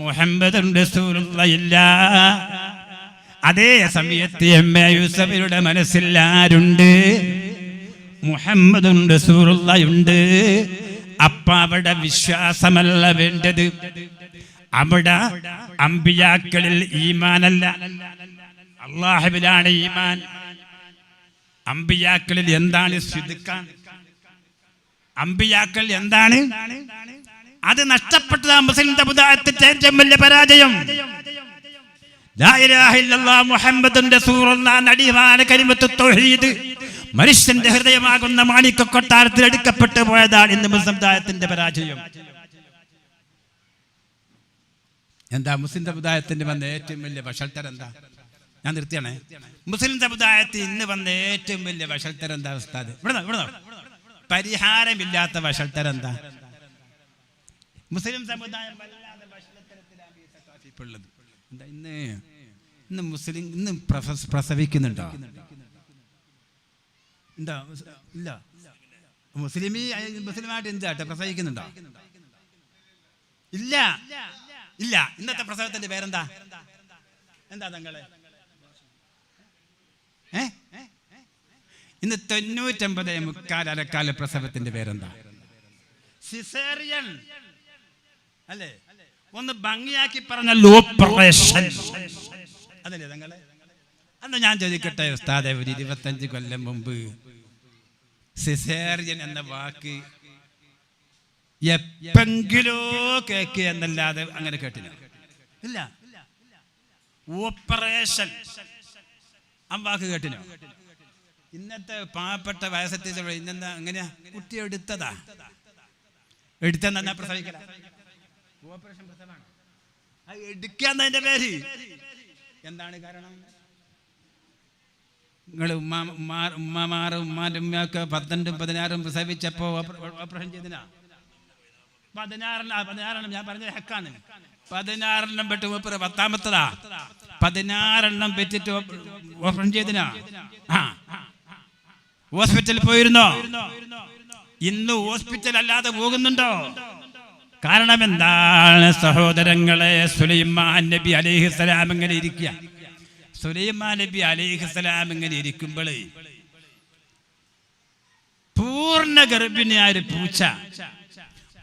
A: മുഹമ്മദ് റസൂലുള്ളാഹി ഇല്ല. അതേ സമയത്ത് MA യൂസുഫിയുടെ മനസ്സിൽ ആരുണ്ട്? മുഹമ്മദ് റസൂലുള്ളാഹി ഉണ്ട്. അപ്പൊ അവിടെ വിശ്വാസമല്ല വേണ്ടത്. അവിടെ അമ്പിയാക്കളിൽ ഈമാനല്ല, അല്ലാഹുവിലാണ് ഈമാൻ. അമ്പിയാക്കളിൽ എന്താണ് സിദ്ഖാൻ? അമ്പിയാക്കൾ എന്താണ്? അത് നഷ്ടപ്പെട്ടത് മുസ്ലിം സമുദായത്തിന്റെ ഏറ്റവും വലിയ പരാജയം. ലാ ഇലാഹ ഇല്ലല്ലാഹ് മുഹമ്മദുർ റസൂലുള്ളാഹ് നടിവാന കലിമത്തു തൗഹീദ് മനുഷ്യന്റെ ഹൃദയമാകുന്ന മാണിക്യ കൊട്ടാരത്തിൽ എടുക്കപ്പെട്ടു പോയതാണ് ഇന്ന് മുസ്ലിം സമുദായത്തിന്റെ പരാജയം. എന്താ മുസ്ലിം സമുദായത്തിന് വന്ന ഏറ്റവും വലിയ വഷൾത്തരം എന്താ? ഞാൻ നിർത്തിയാണേ. മുസ്ലിം സമുദായത്തിൽ ഇന്ന് വന്ന ഏറ്റവും വലിയ വഷൾത്തരം എന്താ ഉസ്താദ്? ഇവിടെ പരിഹാരമില്ലാത്ത വഷൾത്തരം എന്താ? മുസ്ലിം സമുദായം വല്ലാതെ വഷളത്തരത്തിലാണ് എന്താ? ഇന്ന് ഇന്ന് മുസ്ലിം ഇന്ന് പ്രസവിക്കുന്നുണ്ടോ? ഉണ്ടോ? ഇല്ല. മുസ്ലിമായിട്ട് എന്താട്ടെ പ്രസവിക്കുന്നുണ്ടോ? ഇല്ല ഇല്ല. ഇന്നത്തെ പ്രസവത്തിന്റെ പേരെന്താ? എന്താ തങ്ങളെ? ഇന്ന് 99.4 പ്രസവത്തിന്റെ പേരെന്താ? സിസേറിയൻ അല്ലേ? ഒന്ന് ഭംഗിയാക്കി പറഞ്ഞ ഓപ്പറേഷൻ അതല്ലേ തങ്ങളെ? അന്ന് ഞാൻ ചോദിക്കട്ടെ ഉസ്താദെ, ഒരു 25 കൊല്ലം മുമ്പ് സിസേറിയൻ എന്ന വാക്ക് എപ്പെങ്കിലോ കേക്ക് എന്നല്ലാതെ അങ്ങനെ കേട്ടില്ല. ഇല്ല. ഓപ്പറേഷൻ ആ വാക്ക് കേട്ടിനോ? ഇന്നത്തെ പാവപ്പെട്ട വയസ്സെത്തിച്ച ഇന്നെന്താ അങ്ങനെയാ? കുട്ടി എടുത്തതാ. എടുത്തെന്നാ പ്രസവിക്കല? ഓപ്പറേഷൻ പ്രസവമാണ്. അത് എടുക്കാന്നതിന്റെ പേര് എന്താണ് കാരണം? നിങ്ങൾ ഉമ്മമാരും ഉമ്മാൻ്റെ ഉമ്മയൊക്കെ 12 16 പ്രസവിച്ചപ്പോ ഓപ്പറേഷൻ ചെയ്തിനാ? 16 ഞാൻ പറഞ്ഞ ഹക്കാണ്. 16 പെട്ട് 10ാമത്തതാ. 16 പെറ്റിട്ട് ഓപ്പറേഷൻ ചെയ്തിനാ? ഹോസ്പിറ്റലിൽ പോയിരുന്നോ? ഇന്ന് ഹോസ്പിറ്റൽ അല്ലാതെ പോകുന്നുണ്ടോ? കാരണം എന്താണ് സഹോദരങ്ങളെ? സുലൈമാൻ നബി അലൈഹിസ്സലാം ഇങ്ങനെ ഇരിക്കുക. സുലൈമാൻ നബി അലൈഹിസ്സലാം ഇങ്ങനെ ഇരിക്കുമ്പോൾ പൂർണ്ണ ഗർഭിണിയായ ഒരു പൂച്ച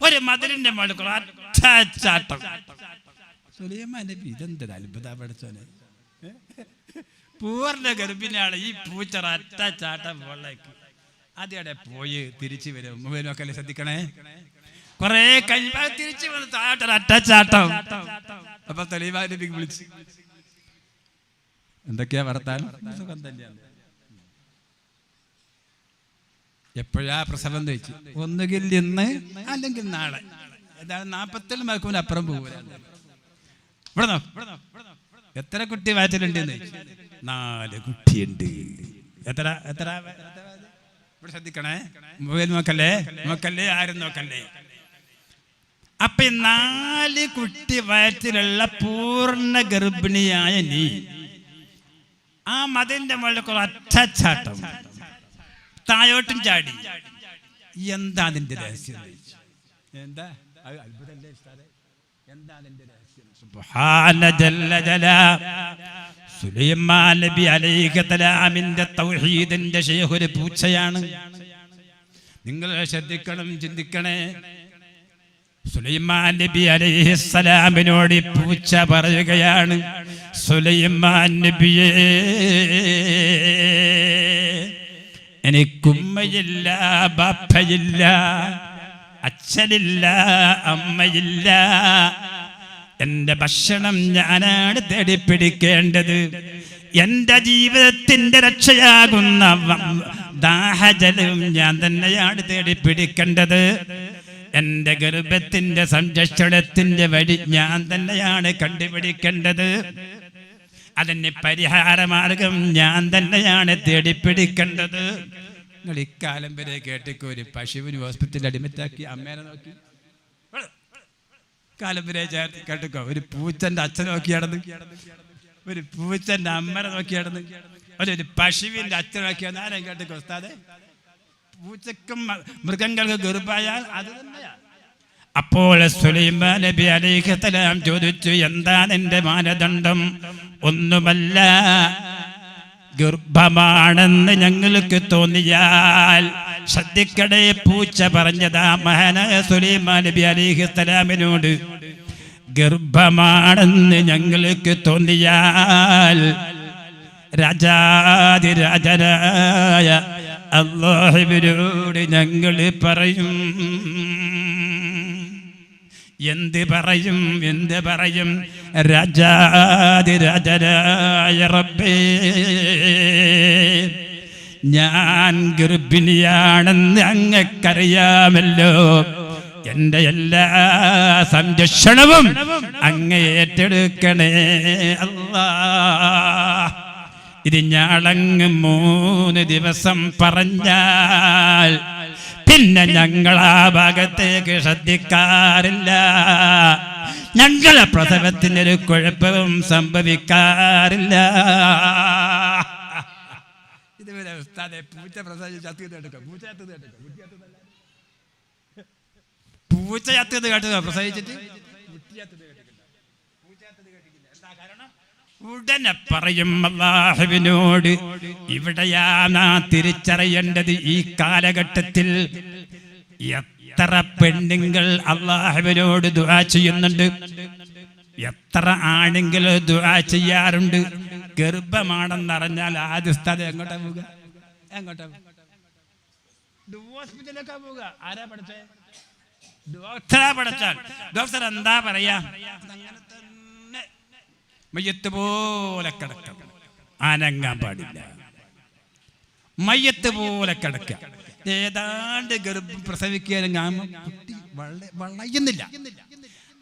A: ഒരു മതിലിന്റെ മുകളിൽ ചാട്ടം. സുലൈമാൻ നബി ഇതെന്തൊരു അത്ഭുത പഠിച്ചോനെ! പൂർണ്ണ ഗർഭിണിയാണ്. ഈ പൂച്ച ഒറ്റ ചാട്ടം മുകളിലേക്ക്. അതേടെ പോയി തിരിച്ചു വരും. മൊബൈലൊക്കെ ശ്രദ്ധിക്കണേ. കുറെ കഴിയുമ്പോൾ തിരിച്ചു വന്ന് ഒറ്റ ചാട്ടം. അപ്പൊ സുലൈമാൻ നബി വിളിച്ചു, എന്തൊക്കെയാ വർത്താനം? സുഖം തന്നെയാണ്. എപ്പോഴാ പ്രസവം ചോദിച്ചു? ഒന്നുകിൽ ഇന്ന് അല്ലെങ്കിൽ നാളെ. ഏതാണ് 40 മണിക്കൂറിന് അപ്പുറം പോകൂല. എത്ര കുട്ടി വയറ്റിലുണ്ട്? 4 കുട്ടിയുണ്ട്. എത്ര എത്ര? ഇവിടെ ശ്രദ്ധിക്കണേ. മൊബൈൽ നോക്കല്ലേ, ആരും നോക്കല്ലേ. അപ്പൊ 4 കുട്ടി വയറ്റിലുള്ള പൂർണ്ണ ഗർഭിണിയായ നീ ആ മതിലിന്റെ മുകളിൽ ഒറ്റച്ചാട്ടം, താഴോട്ടും ചാടി. എന്താ അതിന്റെ രഹസ്യം? എന്താ അത്ഭുതല്ലേ? എന്താ അതിന്റെ രഹസ്യം? സുബ്ഹാന ജല്ല ജലാ. സുലൈമാൻ നബി അലൈഹിസ്സലാമിന്റെ തൗഹീദിന്റെ ശൈഖ് ഒരു പൂച്ചയാണ്. നിങ്ങൾ ശ്രദ്ധിക്കണം, ചിന്തിക്കണേ. സുലൈമാൻ നബി അലൈഹിസ്സലാമിനോട് പൂച്ച പറയുകയാണ്, സുലൈമാൻ നബിയേ, എനിക്കുമ്മയില്ല, ബാപ്പയില്ല, അച്ഛനില്ല, അമ്മയില്ല. എന്റെ ഭക്ഷണം ഞാനാണ് തേടിപ്പിടിക്കേണ്ടത്. എന്റെ ജീവിതത്തിന്റെ രക്ഷയാകുന്ന ദാഹജലവും ഞാൻ തന്നെയാണ് തേടിപ്പിടിക്കേണ്ടത്. എന്റെ ഗർഭത്തിന്റെ സംരക്ഷണത്തിന്റെ വഴി ഞാൻ തന്നെയാണ് കണ്ടുപിടിക്കേണ്ടത്. അതിന് പരിഹാരമാർഗം ഞാൻ തന്നെയാണ് തേടിപ്പിടിക്കേണ്ടത്. നിങ്ങൾ ഇക്കാലം വരെ കേട്ടിക്കോ, ഒരു പശുവിന് ഹോസ്പിറ്റലിൽ അഡ്മിറ്റാക്കി അമ്മേനെ നോക്കി. കാലം വരെ കേട്ടിക്കോ, ഒരു പൂച്ചന്റെ അച്ഛനെ നോക്കി നടന്ന്, ഒരു പൂച്ചന്റെ അമ്മനെ നോക്കി നടന്ന്, ഒരു പശുവിന്റെ അച്ഛനെ നോക്കിയാൽ നേരം കേട്ടിക്കോ ഉസ്താദേ. പൂച്ചക്കും മൃഗങ്ങൾക്ക് ഗർഭായാൽ അത് തന്നെയാ. അപ്പോൾ സുലൈമാൻ നബി അലൈഹിസ്സലാം ചോദിച്ചു, എന്താണ് എന്റെ മാനദണ്ഡം? ഒന്നുമല്ല, ഗർഭമാണെന്ന് ഞങ്ങൾക്ക് തോന്നിയാൽ. ശ്രദ്ധിക്കടേ, പൂച്ച പറഞ്ഞതാ മഹാനായ സുലൈമാൻ നബി അലൈഹിസ്സലാമിനോട്, ഗർഭമാണെന്ന് ഞങ്ങൾക്ക് തോന്നിയാൽ രാജാതിരാജനായ അല്ലാഹുവിനോട് ഞങ്ങൾ പറയും. എന്ത് പറയും? രാജാതിരാജനായ റബ്ബേ, ഞാൻ ഗർഭിണിയാണെന്ന് അങ്ങക്കറിയാമല്ലോ. എന്റെ എല്ലാ സംരക്ഷണവും അങ്ങ് ഏറ്റെടുക്കണേ അല്ലാഹ്. ഇത് ഞാളങ്ങ് 3 ദിവസം പറഞ്ഞാൽ പിന്നെ ഞങ്ങൾ ആ ഭാഗത്തേക്ക് ശ്രദ്ധിക്കാറില്ല. ഞങ്ങളെ പ്രസവത്തിനൊരു കുഴപ്പവും സംഭവിക്കാറില്ല. ഇതുവരെ ഉസ്താദെ പൂച്ച പ്രസവിച്ച് പൂച്ച ചത്തത് കേട്ടതോ? പ്രസവിച്ചിട്ട് ഉടനെ പറയും അല്ലാഹുവിനോട്, ഇവിടെയാണ് തിരിച്ചറിയേണ്ടത്. ഈ കാലഘട്ടത്തിൽ എത്ര പെണ്ണുങ്ങൾ അല്ലാഹുവിനോട് ദുആ ചെയ്യുന്നുണ്ട്, എത്ര ആണുങ്ങൾ ദുആ ചെയ്യാറുണ്ട്. ഗർഭമാണെന്നറിഞ്ഞാൽ ആദ്യ സ്ഥലം എങ്ങോട്ടാ പോവുക? ഹോസ്പിറ്റലിലേക്കാ പോവുക. ആരാ പഠിച്ചേ? ഡോക്ടറാ പഠിച്ചാൽ. ഡോക്ടർ എന്താ പറയാ? അങ്ങനെ തന്നെ മയ്യത്ത് പോലെ കിടക്കാം, അനങ്ങാൻ പാടില്ല. മയ്യത്ത് പോലെ കിടക്കുക. ഏതാണ്ട് ഗർഭം പ്രസവിക്കുകയാണെങ്കിൽ കുട്ടി വളയുന്നില്ല,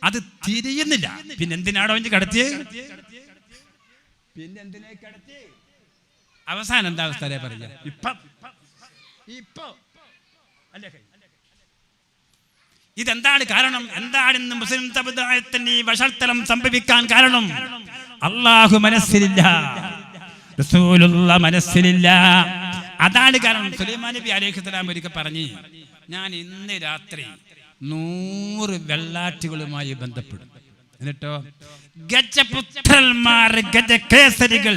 A: അത് തിരിയുന്നില്ല. പിന്നെന്തിനാണോ ഇനി കിടത്തിയത്? പിന്നെന്തിനെ കിടത്തി? അവസാനം എന്താ അവസ്ഥ പറയാ? ഇപ്പൊ അല്ലേ? ഇതെന്താണ് കാരണം? എന്താണ് ഇന്ന് മുസ്ലിം സമുദായത്തിന് ഈ വഷളത്തരം സംഭവിക്കാൻ കാരണം? അല്ലാഹു മനസ്സിലില്ല, റസൂലുള്ള മനസ്സിലില്ല. അതാണ് കാരണം. സുലൈമാൻ നബി അലൈഹിസ്സലാം ഒരിക്കൽ പറഞ്ഞു, ഞാൻ ഇന്ന് രാത്രി 100 വെള്ളാറ്റുകളുമായി ബന്ധപ്പെടും. എന്നിട്ടോ ഗജപുത്രന്മാർ, ഗജകേസരികൾ,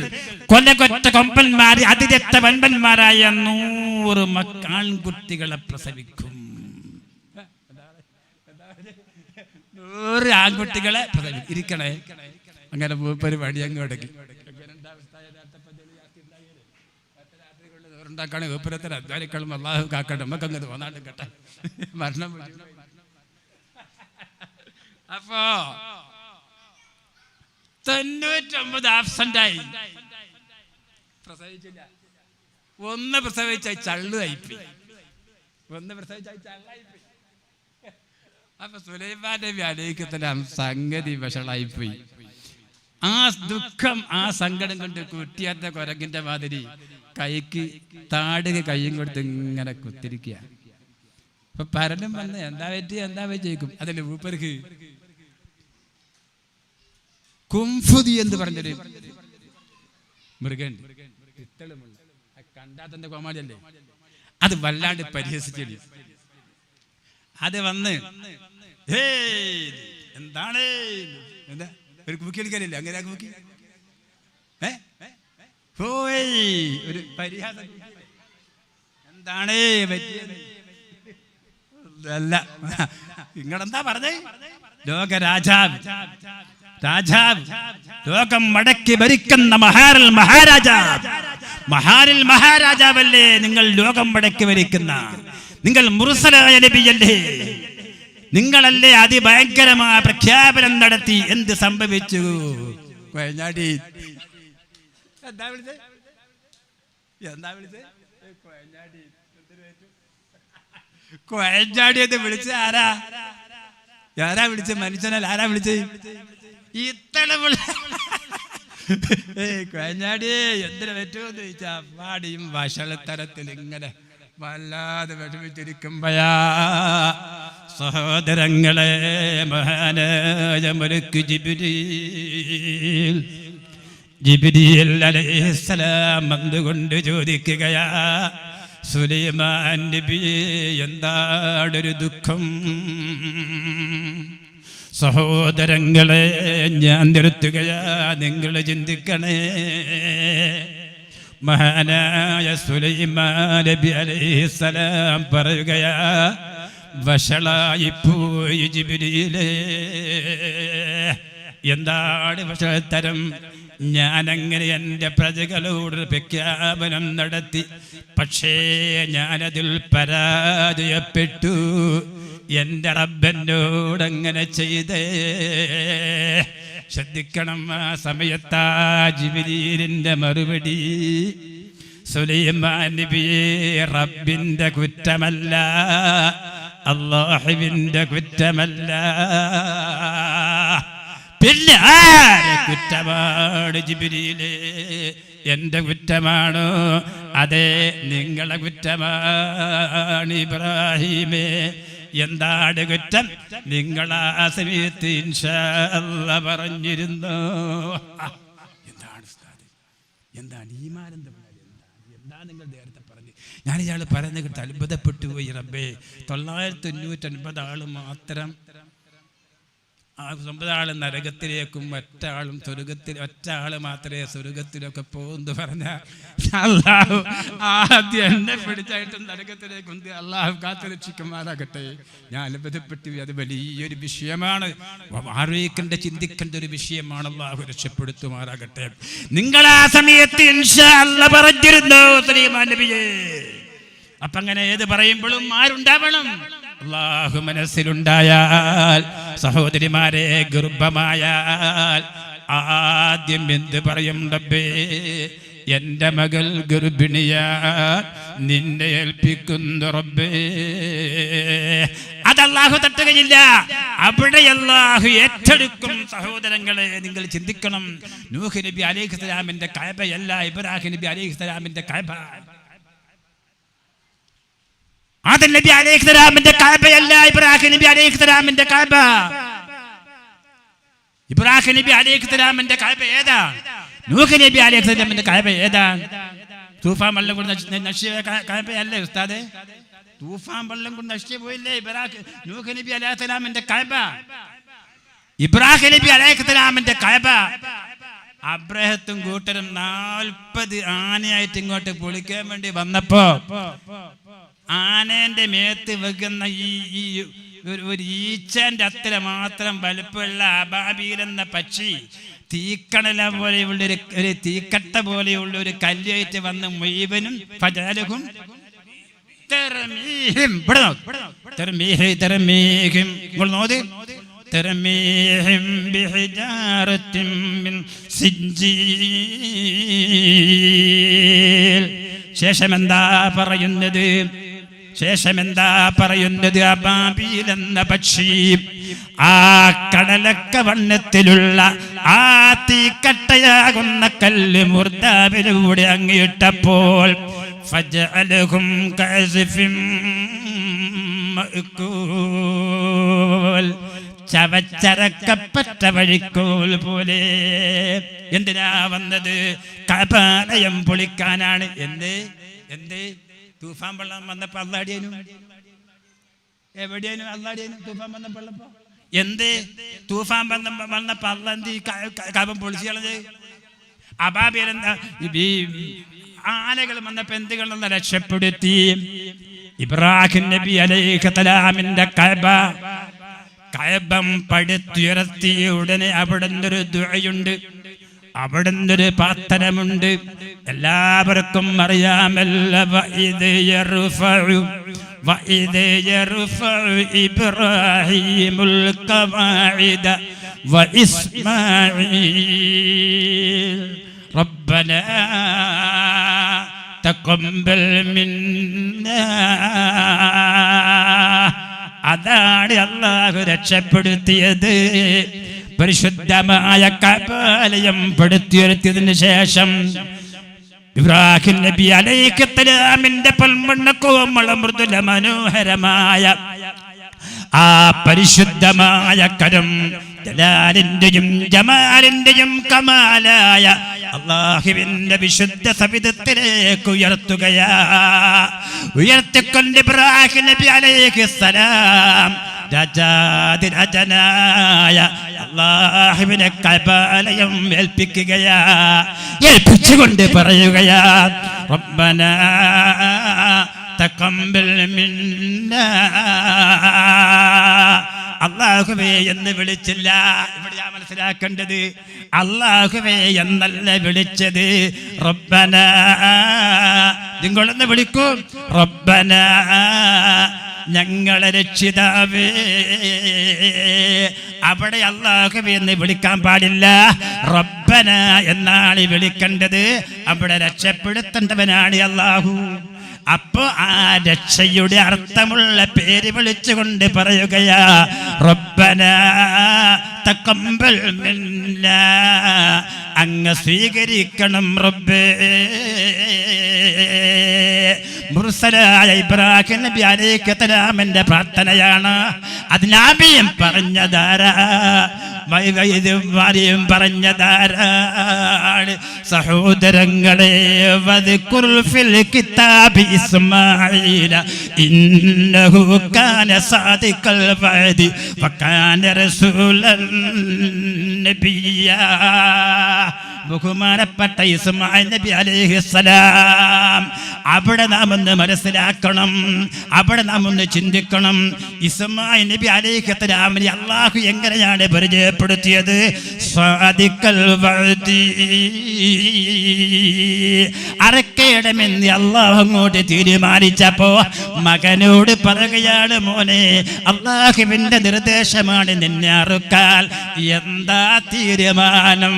A: കൊലകൊറ്റ കൊമ്പന്മാർ, അതിരറ്റ വൻപന്മാരായ 100 ആൺകുട്ടികളെ പ്രസവിക്കും. 100 ആൺകുട്ടികളെ ഇരിക്കണേ. അങ്ങനെ പരിപാടി അങ്ങ് തുടങ്ങി. ഉണ്ടാക്കാണ് വേപ്പുരത്തിൽ അധ്വാനിക്കളും അല്ലാഹു കാക്കട്ടെ. നമുക്കങ്ങ് തോന്നാണ്ട് കേട്ടെ, മരണം. അപ്പോ 99 ആബ്സെന്റായി, പ്രസവിച്ചില്ല. 1 പ്രസവിച്ച ചള്ളുവായിപ്പോയി. 1 പ്രസവിച്ച ചള്ളായിപ്പോയി. അപ്പൊ സുലൈമാൻ നബി അലൈഹിസ്സലാം സംഗതി വഷളായിപ്പോയി. ആ ദുഃഖം, ആ സങ്കടം കൊണ്ട് കുട്ടിയാത്ത കുരങ്ങിന്റെ മാതിരി കൈക്ക് താടുക കയ്യും കൊടുത്ത് ഇങ്ങനെ കുത്തിരിക്കുക. അപ്പൊ പരലും വന്ന് എന്താ പറ്റിയേക്കും. അതിൽ മൂപ്പർക്ക് കുംഫുദി എന്ന് പറഞ്ഞൊരു മൃഗൻ, കണ്ടാത്തന്റെ കോമാളിയല്ലേ, അത് വല്ലാണ്ട് പരിഹസിച്ചു. അത് വന്ന് എന്താണ് എന്താ ഒരു കൂക്കി എടുക്കാനില്ല, അങ്ങനെ കൂക്കി ഒരു പരിഹാസം. എന്താണ് പറ്റിയത്? അല്ല, നിങ്ങളെന്താ പറഞ്ഞേ? ലോകരാജാവ്, ലോകം മടക്കി ഭരിക്കുന്ന മഹാരിൽ മഹാരാജാവല്ലേ നിങ്ങൾ? ലോകം മടക്കി ഭരിക്കുന്ന നിങ്ങൾ മുർസലായ നബിയല്ലേ? നിങ്ങളല്ലേ അതിഭയങ്കരമായ പ്രഖ്യാപനം നടത്തി. എന്ത് സംഭവിച്ചു? കൊയഞ്ഞാടി. എന്താ വിളിച്ചത്? കൊയഞ്ഞാടി എന്ന് വിളിച്ച ആരാ വിളിച്ച? മനുഷ്യനാൽ ആരാ വിളിച്ച? കൊയഞ്ഞാടിയേ എന്തിനു പറ്റുമെന്ന് ചോദിച്ചാ പാടിയും വഷളത്തരത്തിൽ ഇങ്ങനെ വല്ലാതെ വിഷമിച്ചിരിക്കുമ്പോഴാ സഹോദരങ്ങളെ, മഹാനായ മലക്ക് ജിബ്രീൽ അലൈഹിസ്സലാം വന്നുകൊണ്ട് ചോദിക്കുകയാ, സുലൈമാൻ നബിയേ എന്താടൊരു ദുഃഖം? സഹോദരങ്ങളെ ഞാൻ നിർത്തുകയാ, നിങ്ങൾ ചിന്തിക്കണേ. മഹാനായ സുലൈമാൻ നബി അലൈഹിസ്സലാം പറയുകയാ, വഷളായിപ്പോയി ജിബ്രീലേ. എന്താണ് വഷളത്തരം? ഞാനങ്ങനെ എൻ്റെ പ്രജകളോട് പ്രഖ്യാപനം നടത്തി, പക്ഷേ ഞാനതിൽ പരാജയപ്പെട്ടു. എൻ്റെ റബ്ബനോടങ്ങനെ ചെയ്തേ. ശ്രദ്ധിക്കണം, ആ സമയത്താ ജിബ്രീലിന്റെ മറുപടി, സുലൈമാൻ നബിയെ റബ്ബിന്റെ കുറ്റമല്ല, അല്ലാഹുവിന്റെ കുറ്റമല്ല, പിന്നെ ആരെ കുറ്റമാണ് ജിബ്രീലേ? എൻ്റെ കുറ്റമാണോ? അതെ, നിങ്ങളെ കുറ്റമാണ് ഇബ്രാഹിമേ. എന്താണ് കുറ്റം? നിങ്ങൾ ആ സമയത്ത് ഇൻഷാ അല്ലാഹ് പറഞ്ഞിരുന്നു. എന്താണ് ഉസ്താദ്, എന്താണ് ഈമാനെന്താ, എന്താ നിങ്ങൾ നേരത്തെ പറഞ്ഞു? ഞാൻ ഇയാൾ പറയുന്നത് കേട്ട് അത്ഭുതപ്പെട്ടു പോയി. റബ്ബേ, 999 ആൾ മാത്രം, 9 ആൾ നരകത്തിലേക്കും ഒറ്റ ആൾ മാത്രമേ സ്വർഗത്തിലൊക്കെ പോകുന്നു പറഞ്ഞ അല്ലാഹു ആദ്യം എന്നെ പിടിച്ചായിട്ട് നരകത്തിലേക്ക് ഉണ്ട്. അല്ലാഹു കാത്തുരക്ഷിക്കുമാറാകട്ടെ. ഞാൻ അത്ഭുതപ്പെട്ടു. അത് വലിയൊരു വിഷയമാണ്, ആലോചിക്കേണ്ട ചിന്തിക്കേണ്ട ഒരു വിഷയമാണ്. അല്ലാഹു രക്ഷപ്പെടുത്തുമാറാകട്ടെ. നിങ്ങൾ ആ സമയത്ത് ഇൻഷാ അല്ലാഹ് പറഞ്ഞിരുന്നു സുലൈമാൻ നബിയെ. അപ്പൊ അങ്ങനെ ഏത് പറയുമ്പോഴും ആരുണ്ടാവണം? അല്ലാഹു മനസ്സിലുണ്ടായാൽ, സഹോദരിമാരെ ഗർഭമായാൽ ആദ്യം എന്ത് പറയും? റബ്ബേ, എൻ്റെ മകൾ ഗർഭിണിയാ, നിന്നെ ഏൽപ്പിക്കുന്നു റബ്ബേ. അത് അല്ലാഹു തട്ടുകയില്ല, അവിടെ അല്ലാഹു ഏറ്റെടുക്കും. സഹോദരങ്ങളെ, നിങ്ങൾ ചിന്തിക്കണം. നൂഹ് നബി അലൈഹിസ്സലാമിന്റെ കഅബയല്ല ഇബ്രാഹിം നബി അലൈഹിസ്സലാമിന്റെ കഅബ. ആദം നബി അലൈഹിസ്സലാമിന്റെ കഅബയല്ല ഇബ്രാഹിം നബി അലൈഹിസ്സലാമിന്റെ കഅബ. ഇബ്രാഹിം നബി അലൈഹിസ്സലാമിന്റെ കഅബ ഏതാ? നൂഹ് നബി അലൈഹിസ്സലാമിന്റെ കഅബ ഏതാ? തൂഫാൻ വെള്ളം കൊണ്ട് നശിച്ച കഅബയല്ലേ ഉസ്താദേ? തൂഫാൻ വെള്ളം കൊണ്ട് നശിച്ചു പോയില്ലേ നൂഹ് നബി അലൈഹിസ്സലാമിന്റെ കഅബ? ഇബ്രാഹിം നബി അലൈഹിസ്സലാമിന്റെ കഅബ അബ്രഹത്തും കൂട്ടരും 40 ആനയായിട്ട് ഇങ്ങോട്ട് പൊളിക്കാൻ വേണ്ടി വന്നപ്പോ ആനേന്റെ മേത്ത് വെക്കുന്ന ഈ ഒരു ഈച്ചന്റെ അത്ര മാത്രം വലുപ്പമുള്ള അബാബീൽ എന്ന പക്ഷി തീക്കണല പോലെയുള്ള ഒരു തീക്കട്ട പോലെയുള്ള ഒരു കല്ലുമായിട്ട് വന്ന് മുഴുവനും ഫജാലഹും തർമീഹിം തർമീഹിം ബിഹിജാറത്തിൻ മിൻ സിജ്ജീൽ. ശേഷം എന്താ പറയുന്നത്? അബാബീൽ എന്ന പക്ഷി ആ കടലക്ക വണ്ണത്തിലുള്ള ആ തീക്കട്ടയാകുന്ന കല്ല് മുർദാബിലൂടെ അങ്ങിട്ടപ്പോൾ ഫജഅലഹും കഅസ്ഫിൻ മഅകൂൽ, ചവച്ചരക്കപ്പെട്ട വഴിക്കോൽ പോലെ. എന്തിനാ വന്നത്? കഅബാലയം പൊളിക്കാനാണ്. എന്ത് തൂഫാൻ വെള്ളം വന്നപ്പോ അള്ളാടിയനും എവിടെയാനും അള്ളാടിയനും തൂഫാൻ വന്നപ്പോ എന്ത് തൂഫാൻ വന്നപ്പോ അള്ള എന്ത് കഅബം പൊളിച്ചു കളഞ്ഞ്? അബാബിൽ എന്താ ആനകൾ വന്നപ്പോ എന്തുകളെന്ന് രക്ഷപ്പെടുത്തി? ഇബ്രാഹിം നബി അലൈഹിസ്സലാമിന്റെ കഅബം പടുത്തുയർത്തിയ ഉടനെ അവിടെ നിന്നൊരു ദുആയുണ്ട്, അവിടെ നിന്നൊരു പാത്തരമുണ്ട്. എല്ലാവർക്കും അറിയാമല്ലോ. വഇദ് യർഫഉ ഇബ്രാഹീമുൽ ഖവാഇദ വഇസ്മാഈൽ റബ്ബനാ തഖബ്ബൽ മിന്നാ. അതാണ് അല്ലാഹു രക്ഷപ്പെടുത്തിയത്. പരിശുദ്ധമായ കഅബാലയം പടുത്തുയർത്തിയതിനു ശേഷം ഇബ്രാഹിം നബി അലൈഹിസ്സലാമിന്റെ പൊൻവണ്ണ കോമള മൃദുല മനോഹരമായ ആ പരിശുദ്ധമായ കരം ജലാലിന്റെയും ജമാലിന്റെയും കമാലായ അല്ലാഹുവിന്റെ വിശുദ്ധ സവിധത്തിലേക്ക് ഉയർത്തിക്കൊണ്ട് ഇബ്രാഹിം നബി അലൈഹിസ്സലാം രാജാതിരാജനായ അല്ലാഹുവിനെ കഅബാലയം ഏൽപ്പിച്ചുകൊണ്ട് പറയുകയാ, റബ്ബനാ തഖബ്ബൽ മിന്നാ. അല്ലാഹുവേ എന്ന് വിളിച്ചില്ല. ഇവിടെയാ മനസ്സിലാക്കേണ്ടത്, അല്ലാഹുവേ എന്നല്ല വിളിച്ചത്. റബ്ബനാ, നിങ്ങളെന്ന് വിളിക്കൂ. റബ്ബനാ, ഞങ്ങളെ രക്ഷിതാവേ. അവിടെ അല്ലാഹുവേ എന്ന് വിളിക്കാൻ പാടില്ല, റബ്ബന എന്നാണ് വിളിക്കേണ്ടത്. അവിടെ രക്ഷപ്പെടുത്തേണ്ടവനാണ് അല്ലാഹു. അപ്പോ ആ രക്ഷയുടെ അർത്ഥമുള്ള പേര് വിളിച്ചുകൊണ്ട് പറയുകയാ, റബ്ബനാ തഖബ്ബൽ മിന്നാ, അങ്ങ് സ്വീകരിക്കണം റബ്ബേ. മുർസലായ ഇബ്രാഹിം നബി അലൈഹിസ്സലാമിന്റെ പ്രാർത്ഥനയാണ്. അത് നബിയും പറഞ്ഞതാരാ, വൈദ്യം പറഞ്ഞതാരാണ്? സഹോദരങ്ങളെ, വദ്കുർ ഫിൽ കിതാബി ഇസ്മാഈല ഇന്നഹു കാന സാദിഖൽ വഅദി വകാന റസൂലൻ നബിയ്യാ. ബഹുമാനപ്പെട്ട ഇസ്മാഈൽ നബി അലൈഹിസ്സലാം, അവിടെ നാം ഒന്ന് മനസ്സിലാക്കണം, അവിടെ നാം ഒന്ന് ചിന്തിക്കണം. ഇസ്മാഈൽ നബി അലൈഹിസ്സലാമിനെ അല്ലാഹു എങ്ങനെയാണ് പരിചയപ്പെടുത്തിയത്? സാദിഖൽ വഅദി, അറക്കയിടമെന്ന് അല്ലാഹു അങ്ങോട്ട് തീരുമാനിച്ചപ്പോ മകനോട് പറയുകയാണ്, മോനെ അല്ലാഹുവിന്റെ നിർദ്ദേശമാണ് നിന്നെ അറുക്കാൻ. എന്താ തീരുമാനം?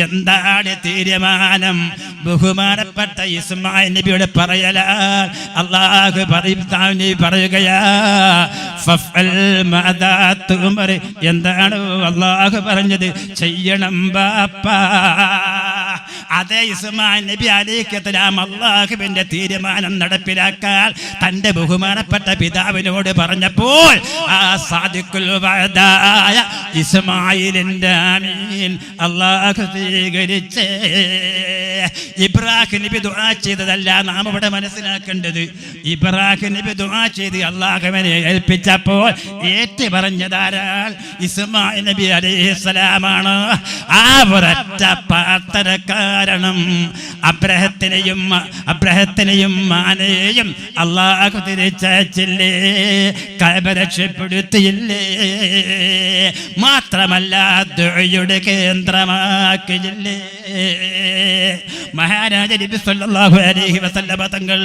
A: എന്താണ് തീരുമാനം? ബഹുമാനപ്പെട്ട ഇസ്മാഈൽ നബിയോട് പറയലാ, അല്ലാഹു പറയുകയാ, ഫഫൽ മാദാ തുമർ, എന്താണ് അല്ലാഹു പറഞ്ഞത്? ചെയ്യണം ബാപ്പാ. അതേ ഇസ്മാഈൽ നബി അലൈഹിസ്സലാം അല്ലാഹുവിന്റെ തീരുമാനം നടപ്പിലാക്കാൻ തന്റെ ബഹുമാനപ്പെട്ട പിതാവിനോട് പറഞ്ഞപ്പോൾ ആ സാദിഖുൽ വഅദായ ഇസ്മാഈലിന്റെ ആമീൻ അല്ലാഹു സ്വീകരിച്ചേ. ഇബ്രാഹിം നബി ദുആ ചെയ്തതല്ല നാം ഇവിടെ മനസ്സിലാക്കേണ്ടത്. ഇബ്രാഹിം നബി ദുആ ചെയ്ത് അല്ലാഹുവിനെ ഏൽപ്പിച്ചപ്പോൾ ഏറ്റു പറഞ്ഞതാരാൾ? ഇസ്മാഈൽ നബി അലൈഹിസ്സലാമാണ്. ആ ഒരൊറ്റ പ്രാർത്ഥന കാരണം അബ്രഹത്തിനെയും മാനെയും അല്ലാഹു തിരിച്ചയച്ചില്ലേ, കഅബ രക്ഷപ്പെടുത്തിയില്ലേ, മാത്രമല്ല ദുആയുടെ കേന്ദ്രമാക്കിയില്ലേ. മഹാരാജ നബി സല്ലല്ലാഹു അലൈഹി വസല്ലമ തങ്ങൾ,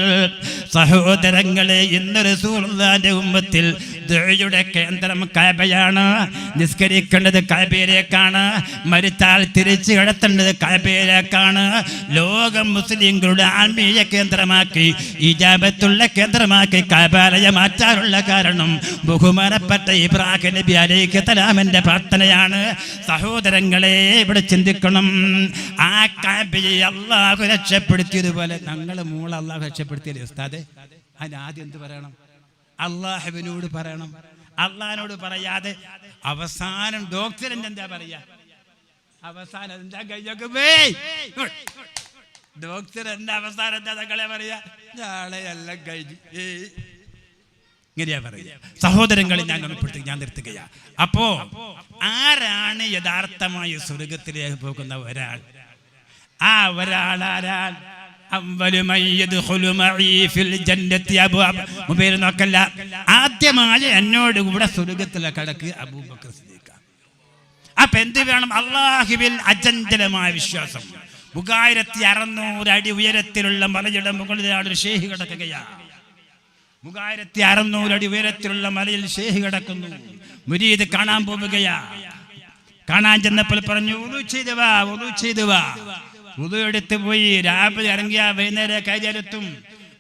A: സഹോദരങ്ങളെ, ഇന്ന് റസൂലുള്ളാഹിന്റെ ഉമ്മത്തിൽ ദുആയുടെ കേന്ദ്രം കഅബയാണ്. നിസ്കരിക്കേണ്ടത് കഅബയിലേക്കാണ്, മരിച്ചാൽ തിരിച്ചു കിടത്തേണ്ടത് കഅബയിലേക്കാണ്. ലോകം മുസ്ലിങ്ങളുടെ ആത്മീയ കേന്ദ്രമാക്കി, ഇജാബത്തുള്ള കേന്ദ്രമാക്കി കഅബയെ മാറ്റാനുള്ള കാരണം ബഹുമാനപ്പെട്ട ഇബ്രാഹിം നബി അലൈഹിസ്സലാമിന്റെ പ്രാർത്ഥനയാണ്. സഹോദരങ്ങളെ, ഇവിടെ ചിന്തിക്കണം. ആ കഅബയെ അല്ലാഹു രക്ഷപ്പെടുത്തിയതുപോലെ ഞങ്ങളെ മോളെ അല്ലാഹു രക്ഷപ്പെടുത്തിയല്ലേ ഉസ്താദേ? അതിന് ആദ്യം എന്ത് പറയണം? അല്ലാഹുവിനോട് പറയണം. അള്ളാഹിനോട് പറയാതെ അവസാനം ഡോക്ടറിന് എന്താ പറയാ? അവസാനം എന്താ കഴിഞ്ഞൊക്കെ ഡോക്ടർ എന്താ അവസാനം എന്താ തങ്ങളെ പറയാ? നാളെ എല്ലാം കഴിഞ്ഞു ഇങ്ങനെയാ പറയുക. സഹോദരങ്ങളെ, ഞാൻ നിർത്തുകയാ. അപ്പോ ആരാണ് യഥാർത്ഥമായി സ്വർഗത്തിലേക്ക് പോകുന്ന ഒരാൾ? ആ ഒരാൾ ആരാൾ? നോക്കല്ല, ആദ്യമായി എന്നോട് കൂടെ സ്വർഗത്തിലെ കടക്ക് അബൂബക്കർ സിദ്ദീഖ്. അപ്പൊ എന്ത് വേണം? അല്ലാഹുവിൽ അചഞ്ചലമായ വിശ്വാസം. 3600 അടി ഉയരത്തിലുള്ള മലയുടെ മുകളിലാണ് ഒരു ഷേഹ് കിടക്കുകയാണ്. 3600 അടി ഉയരത്തിലുള്ള മലയിൽ ഷേഹ് കിടക്കുന്നു. മുരീദ് കാണാൻ പോവുകയാ. കാണാൻ ചെന്നപ്പോൾ പറഞ്ഞു, വുളു ചെയ്തു വാ. വുളു എടുത്ത് പോയി. രാവിലെ ഇറങ്ങിയ വൈകുന്നേരം കൈകാര്യത്തും.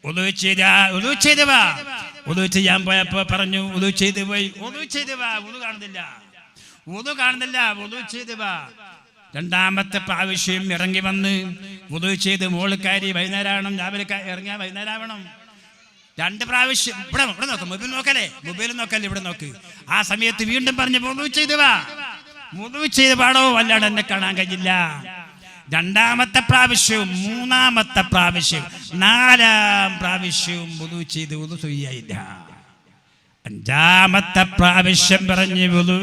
A: വുളു ചെയ്യാൻ പോയപ്പോ പറഞ്ഞു, വുളു ചെയ്തു പോയി. വുളു കാണുന്നില്ല. വുളു ചെയ്തു വാ. രണ്ടാമത്തെ പ്രാവശ്യം ഇറങ്ങി വന്ന് വുളു ചെയ്ത് മോൾക്കാരി വൈകുന്നേരം രാവിലെ ഇറങ്ങിയ വൈകുന്നേരം ആവണം. 2 പ്രാവശ്യം. ഇവിടെ നോക്കാം, മൊബൈൽ നോക്കല്ലേ, ഇവിടെ നോക്ക്. ആ സമയത്ത് വീണ്ടും പറഞ്ഞു, വുളു ചെയ്ത് പാടോ, അല്ലാണ്ട് എന്നെ കാണാൻ കഴിയില്ല. 2ാമത്തെ പ്രാവശ്യവും 3ാമത്തെ പ്രാവശ്യവും 4ാം പ്രാവശ്യവും വുളു ചെയ്ത് വുളു ചെയ്യായില്ല. 5ാമത്തെ പ്രാവശ്യം പറഞ്ഞ് വുളു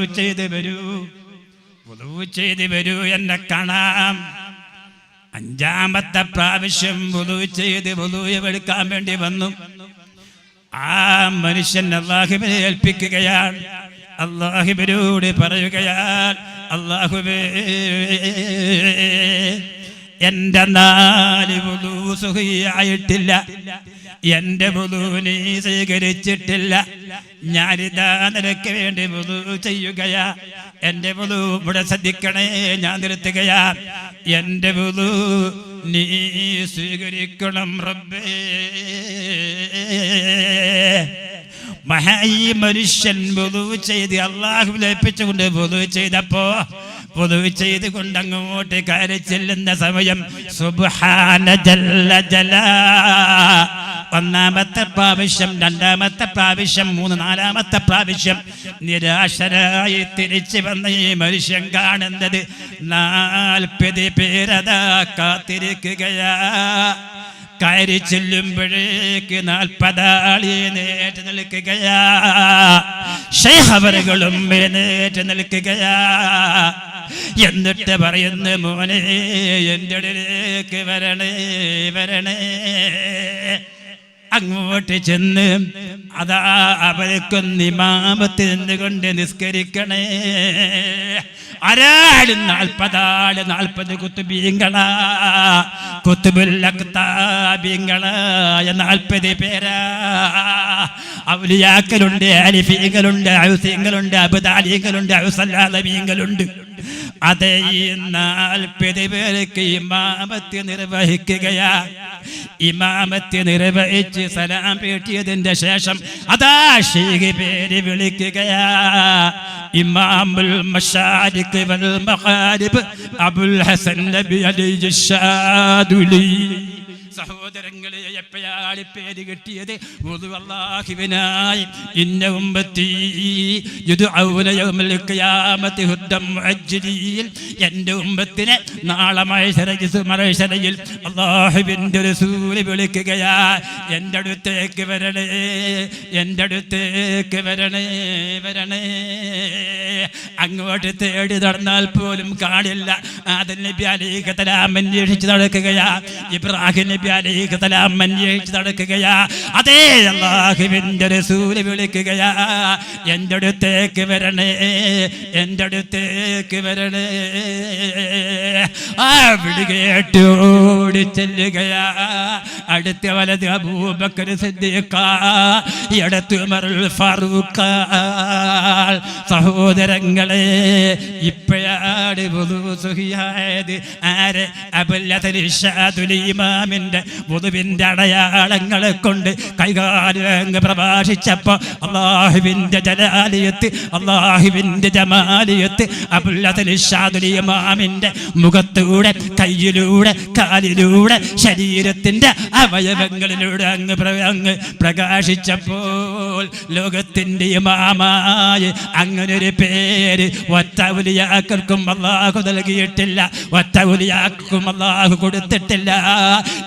A: ചെയ്ത് വരൂ എന്നെ കാണാം. 5ാമത്തെ പ്രാവശ്യം വുളു ചെയ്ത് വുളു എടുക്കാൻ വേണ്ടി വന്നു. ആ മനുഷ്യൻ അല്ലാഹുവിനെ ഏൽപ്പിക്കുകയാണ്. അല്ലാഹുവിനോട് പറയുകയാണ്, അല്ലാഹുവേ, എന്റെ 4 വുളു സ്വഹീഹായിട്ടില്ല, എന്റെ വുളു നീ സ്വീകരിച്ചിട്ടില്ല. ഞാനിതാ നിനക്ക് വേണ്ടി വുളു ചെയ്യുകയാ. എന്റെ വുളു ഇവിടെ ശ്രദ്ധിക്കണേ, ഞാൻ നിർത്തുകയാ. എന്റെ വുളു നീ സ്വീകരിക്കണം റബ്ബേ. ഈ മനുഷ്യൻ വുളു ചെയ്ത് അല്ലാഹു ലഭിച്ചുകൊണ്ട് വുളു ചെയ്തപ്പോ ചെയ്തുകൊണ്ട് അങ്ങോട്ട് കയറി ചെല്ലുന്ന സമയം സുബ്ഹാന ജല്ല ജലാ ഒന്നാമത്തെ പ്രാവശ്യം, രണ്ടാമത്തെ പ്രാവശ്യം, നാലാമത്തെ പ്രാവശ്യം നിരാശരായി തിരിച്ചു വന്ന ഈ മനുഷ്യൻ കാണുന്നത് 40 പേരതാ കാത്തിരിക്കുകയാ. കയറി ചെല്ലുമ്പോഴേക്ക് 40 ആള് എഴുന്നേറ്റ് നിൽക്കുകയാ. ശൈഖ് അവറുകളും എഴുന്നേറ്റ് നിൽക്കുകയാ. എന്നിട്ട് പറയുന്നു, മോനെ എൻ്റെ അടുത്തേക്ക് വരണേ വരണേ. അങ്ങോട്ട് ചെന്ന് അതാ അവർക്കൊന്ന് ഇമാമത്ത് നിന്നുകൊണ്ട് നിസ്കരിക്കണേ. ആരാളും 40 ആള്, 40 കുത്തുബീങ്ങളാ, കുത്തുബുൽ അക്താബീങ്ങളായ 40 പേരാ. ഔലിയാക്കളുണ്ട്, അലിഫീങ്ങളുണ്ട്, ഔസീങ്ങളുണ്ട്, അബ്ദാലികളുണ്ട്, ഔസല്ലാദീങ്ങളുണ്ട്. അതേ ഈ 40 പേർക്ക് ഇമാമത്ത് നിർവഹിക്കുകയാ. ഇമാമത്ത് നിർവഹിച്ച് സലാം വീട്ടിയതിന്റെ ശേഷം അതാ ശൈഖ് പേര് വിളിക്കുകയാ. ഇമാമുൽ മശാരിഖ് വൽ മഗാരിബ് അബുൽ ഹസൻ നബി അലൈഹി ശാദുലി. സഹോദരങ്ങളെ, എപ്പോഴാണ് പേര് കിട്ടിയത്? അല്ലാഹുവിനായി ഇന്ന ഉമ്മത്തി യുദ്ഔന യൗമൽ ഖിയാമത്തി ഹുദ്ദം മുഅജ്ജിലീൻ. എൻ്റെ ഉമ്മത്തിനെ നാളെ മഹ്ശറയിൽ അല്ലാഹുവിൻ്റെ റസൂൽ വിളിക്കുകയാ. എൻ്റെ അടുത്തേക്ക് വരണേ, എൻ്റെ അടുത്തേക്ക് വരണേ വരണേ. അങ്ങോട്ട് തേടി നടന്നാൽ പോലും കാണില്ല. ആദം നബി അലൈഹിസ്സലാം അന്വേഷിച്ച് നടക്കുകയാ. ഇബ്രാഹിം നബി അലൈഹിസ്സലാം അന്വേഷിച്ച് നടക്കുകയാ. അതേ അല്ലാഹുവിൻ്റെ റസൂൽ വിളിക്കുകയാ. എൻ്റെ അടുത്തേക്ക് വരണേ, എൻ്റെ അടുത്തേക്ക് വരണേ. ആ വിളി കേട്ട് ഓടി ചെല്ലുകയാ. അടുത്ത വലത് അബൂബക്കർ സിദ്ദീഖ്, ഇടത്ത് ഉമറുൽ ഫാറൂഖ്. സഹോദരങ്ങളെ, ഇപ്പോഴാണ് വുദു സുഹിയായത്. ആരെ? അബുൽ ഹസൻ ശാദുലി ഇമാമിന്റെ വുദുവിന്റെ അടയാളങ്ങളെ കൊണ്ട് കൈകാര്യം പ്രഭാഷിച്ചപ്പോ അല്ലാഹുവിന്റെ ജലാലിയത്ത്, അല്ലാഹുവിന്റെ ജമാലിയത്ത് അബുൽ ഹസൻ ശാദുലി ഇമാമിന്റെ മുഖത്തൂടെ, കയ്യിലൂടെ, കാലിലൂടെ, ശരീരത്തിന്റെ അവയവങ്ങളിലൂടെ അങ്ങ് പ്രകാശിച്ചപ്പോൾ ലോകത്തിന്റെ ഇമാമായി അങ്ങനൊരു പേര് ഒറ്റ ഔലിയാക്കൾക്കും അല്ലാഹു നൽകിയിട്ടില്ല, ഒറ്റ ഔലിയാക്കൾക്കും അല്ലാഹു കൊടുത്തിട്ടില്ല.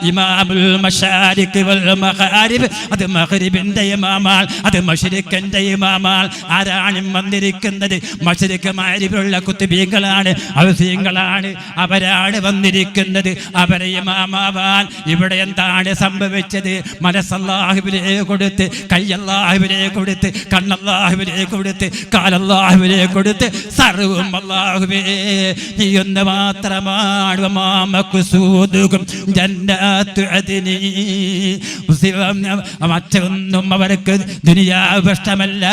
A: ഇമാമുൽ മശാരിഖ് വൽ മഗാരിബ്, അത് മഗ്രിബിന്റെ ഇമാമാൾ, അത് മശ്രിഖിന്റെ ഇമാമാൾ. ആരാണ് വന്നിരിക്കുന്നത്? മശ്രിഖ് മഗ്രിബിലുള്ള കുത്തുബീങ്ങളാണ്, ഔസീങ്ങളാണ്. അവരാണ് വന്നിരിക്കുന്നത്. അവരെ ഇമാമാവാൻ ഇവിടെ എന്താണ് സംഭവിച്ചത്? മനസ്സല്ലാഹുവിനെ കൊടുത്ത്, കയ്യല്ലാഹുവിനെ കൊടുത്ത്, കണ്ണല്ലാഹുവിനെ കൊടുത്ത്, കാലല്ലാഹുവിനെ കൊടുത്ത്, സർവ്വം അല്ലാഹുവേ നീ ഒന്ന് മാത്രമാണ്. മറ്റൊന്നും അവർക്ക് ദുനിയാവ് ഇഷ്ടമല്ല.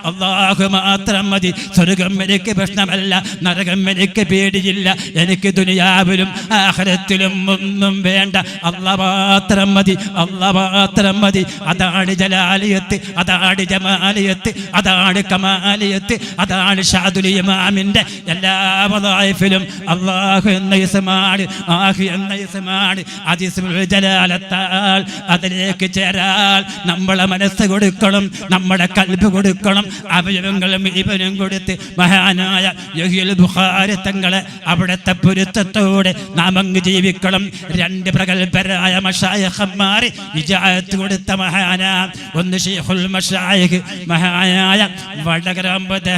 A: അല്ലാഹു മാത്രം മതി. സ്വർഗം എനിക്ക് പ്രശ്നമല്ല, നരകം എനിക്ക് പേടിയില്ല. എനിക്ക് ദുനിയാവിലും ആഖിറത്തിലും ഒന്നും വേണ്ട. അല്ലാഹ് മാത്രം മതി, അല്ലാഹ് മാത്രം മതി. അതാണ് ജലാലിയത്ത്, അതാണ് ജമാലിയത്ത്, അതാണ് കമാലിയത്ത്, അതാണ് ശാദുലി ഇമാമിന്റെ എല്ലാ വദായിഫിലും അല്ലാഹു എന്ന ഇസ്മാണ്, ആഹി എന്ന ഇസ്മാണ്. അതിസ്മുൽ ജലാലത്താൽ അതിലേക്ക് ചേരാൻ നമ്മളെ മനസ്സ് കൊടുക്കണം, നമ്മുടെ കൽബ് കൊടുക്കണം, അവയവങ്ങളും ഇവനും കൊടുത്ത് മഹാനായ യഹ്യൽ ബുഖാരി തങ്ങളെ അവിടുത്തെ പൊരുത്തത്തോടെ നാം അങ്ങ് ജീവിക്കണം. 2 പ്രഗൽഭരായ മശായിഖന്മാർ ഇജാഅത്ത് കൊടുത്ത മഹാനാ. ഒന്ന് ശൈഖുൽ മശായിഖ് മഹാനായ വടകര മുഹമ്മദ്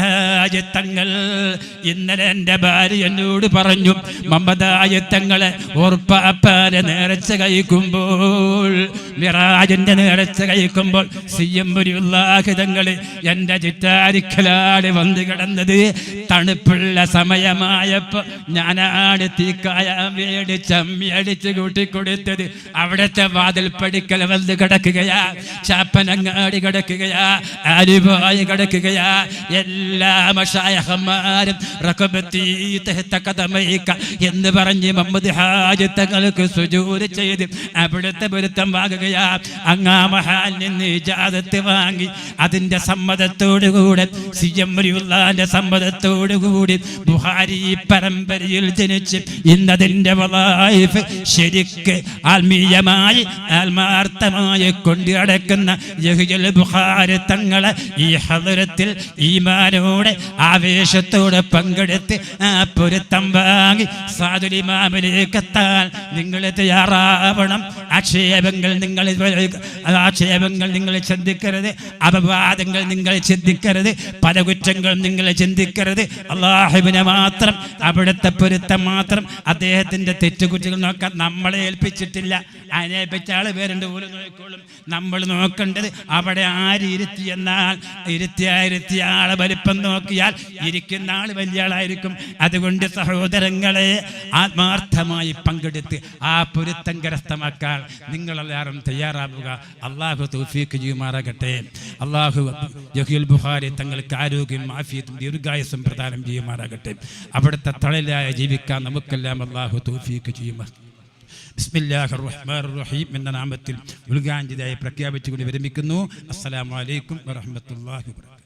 A: തങ്ങൾ. ഇന്നലെ എൻ്റെ ഭാര്യ എന്നോട് പറഞ്ഞു, മുഹമ്മദ് തങ്ങളെ ഓർപ്പാപ്പാനെ നേർച്ച കഴിക്കുമ്പോൾ, മിറാജിന്റെ നേർച്ച കഴിക്കുമ്പോൾ സിയംബുരിയുള്ളാഹി തങ്ങൾ എൻ്റെ ചിറ്റാരിക്കലാണ് വന്ന് കിടന്നത്. തണുപ്പുള്ള സമയമായപ്പോ ഞാനാണ് തീക്കായാൻ വേണ്ടി ചമ്മി അടിച്ച് കൂട്ടിക്കൊടുത്തത്. അവിടുത്തെ വാതിൽ പടിക്കൽ വന്ന് കിടക്കുകയാ, ചാപ്പനങ്ങാടി കിടക്കുകയാ, ആലിബായി കിടക്കുകയാ. എല്ലാ മശായിഖന്മാരും റകബത്തി തഹ്ത ഖദമൈക
B: എന്ന് പറഞ്ഞ് മുഹമ്മദ് ഹാജി തങ്ങൾക്ക് സുജൂദ് ചെയ്ത് അവിടുത്തെ പൊരുത്തം വാങ്ങുകയാ. അങ്ങാ മഹാനിൽ നിന്ന് ഇജാസത്ത് വാങ്ങി അതിന്റെ സമ്മതത്തോടുകൂടെ സിയമ്മരിയുള്ളാന്റെ സമ്മതത്തോടുകൂടി ബുഖാരി പരമ്പരയിൽ ജനിച്ച് ഇന്നതിന്റെ വളായിഫ് ശരിക്ക് ആത്മീയമായി ആത്മാർത്ഥമായി കൊണ്ടു നടക്കുന്ന യഹ്യൽ ബുഖാരി തങ്ങളെ ഈ ഹദറത്തിൽ ഈമാനോടെ ആവേശത്തോടെ പങ്കെടുത്ത് ആ പൊരുത്തം വാങ്ങി സാദുൽ ഇമാമിലേക്ക് എത്താൻ നിങ്ങൾ തയ്യാറാവണം. ആക്ഷേപങ്ങൾ നിങ്ങൾ ചിന്തിക്കരുത്, അപവാദങ്ങൾ നിങ്ങൾ ചിന്തിക്കരുത്, പല കുറ്റങ്ങളും നിങ്ങൾ ചിന്തിക്കരുത്. അല്ലാഹുവിനെ മാത്രം, അവിടുത്തെ പൊരുത്തം മാത്രം, അദ്ദേഹത്തിന്റെ തെറ്റുകുറ്റങ്ങൾ നോക്കാൻ നമ്മളെ ഏൽപ്പിച്ചിട്ടില്ല. അതിനേൽപ്പിച്ച ആള് പേരുണ്ട്, പോലും നോക്കിക്കോളും. നമ്മൾ നോക്കേണ്ടത് അവിടെ ആര് ഇരുത്തിയെന്നാൽ ഇരുത്തിയ ആളെ വലിപ്പം നോക്കിയാൽ ഇരിക്കുന്ന ആൾ വലിയ ആളായിരിക്കും. അതുകൊണ്ട് സഹോദരങ്ങളെ, ആത്മാർത്ഥമായി പങ്കെടുത്ത് ആ പൊരുത്തം കരസ്ഥമാക്കാൻ നിങ്ങളെല്ലാവരും തയ്യാറാവുക. അള്ളാഹു തൗഫീഖ് ചെയ്യുമാറാകട്ടെ. അള്ളാഹു യഹ്യൽ ബുഖാരി തങ്ങൾക്ക് ആരോഗ്യം ആഫിയത്തും ദീർഘായുസ്സും പ്രദാനം ചെയ്യുമാറാകട്ടെ. അവിടുത്തെ തണലായ ജീവിക്കാൻ നമുക്കെല്ലാം അള്ളാഹു തൗഫീഖ് ചെയ്യുമാ. ബിസ്മില്ലാഹിർ റഹ്മാനിർ റഹീം എന്ന നാമത്തിൽ ഉദ്ഘാടനത്തിനായി പ്രഖ്യാപിച്ചുകൊണ്ട് വിരമിക്കുന്നു. അസ്സലാമു അലൈക്കും വറഹ്മത്തുള്ളാഹി വബറകാതുഹു.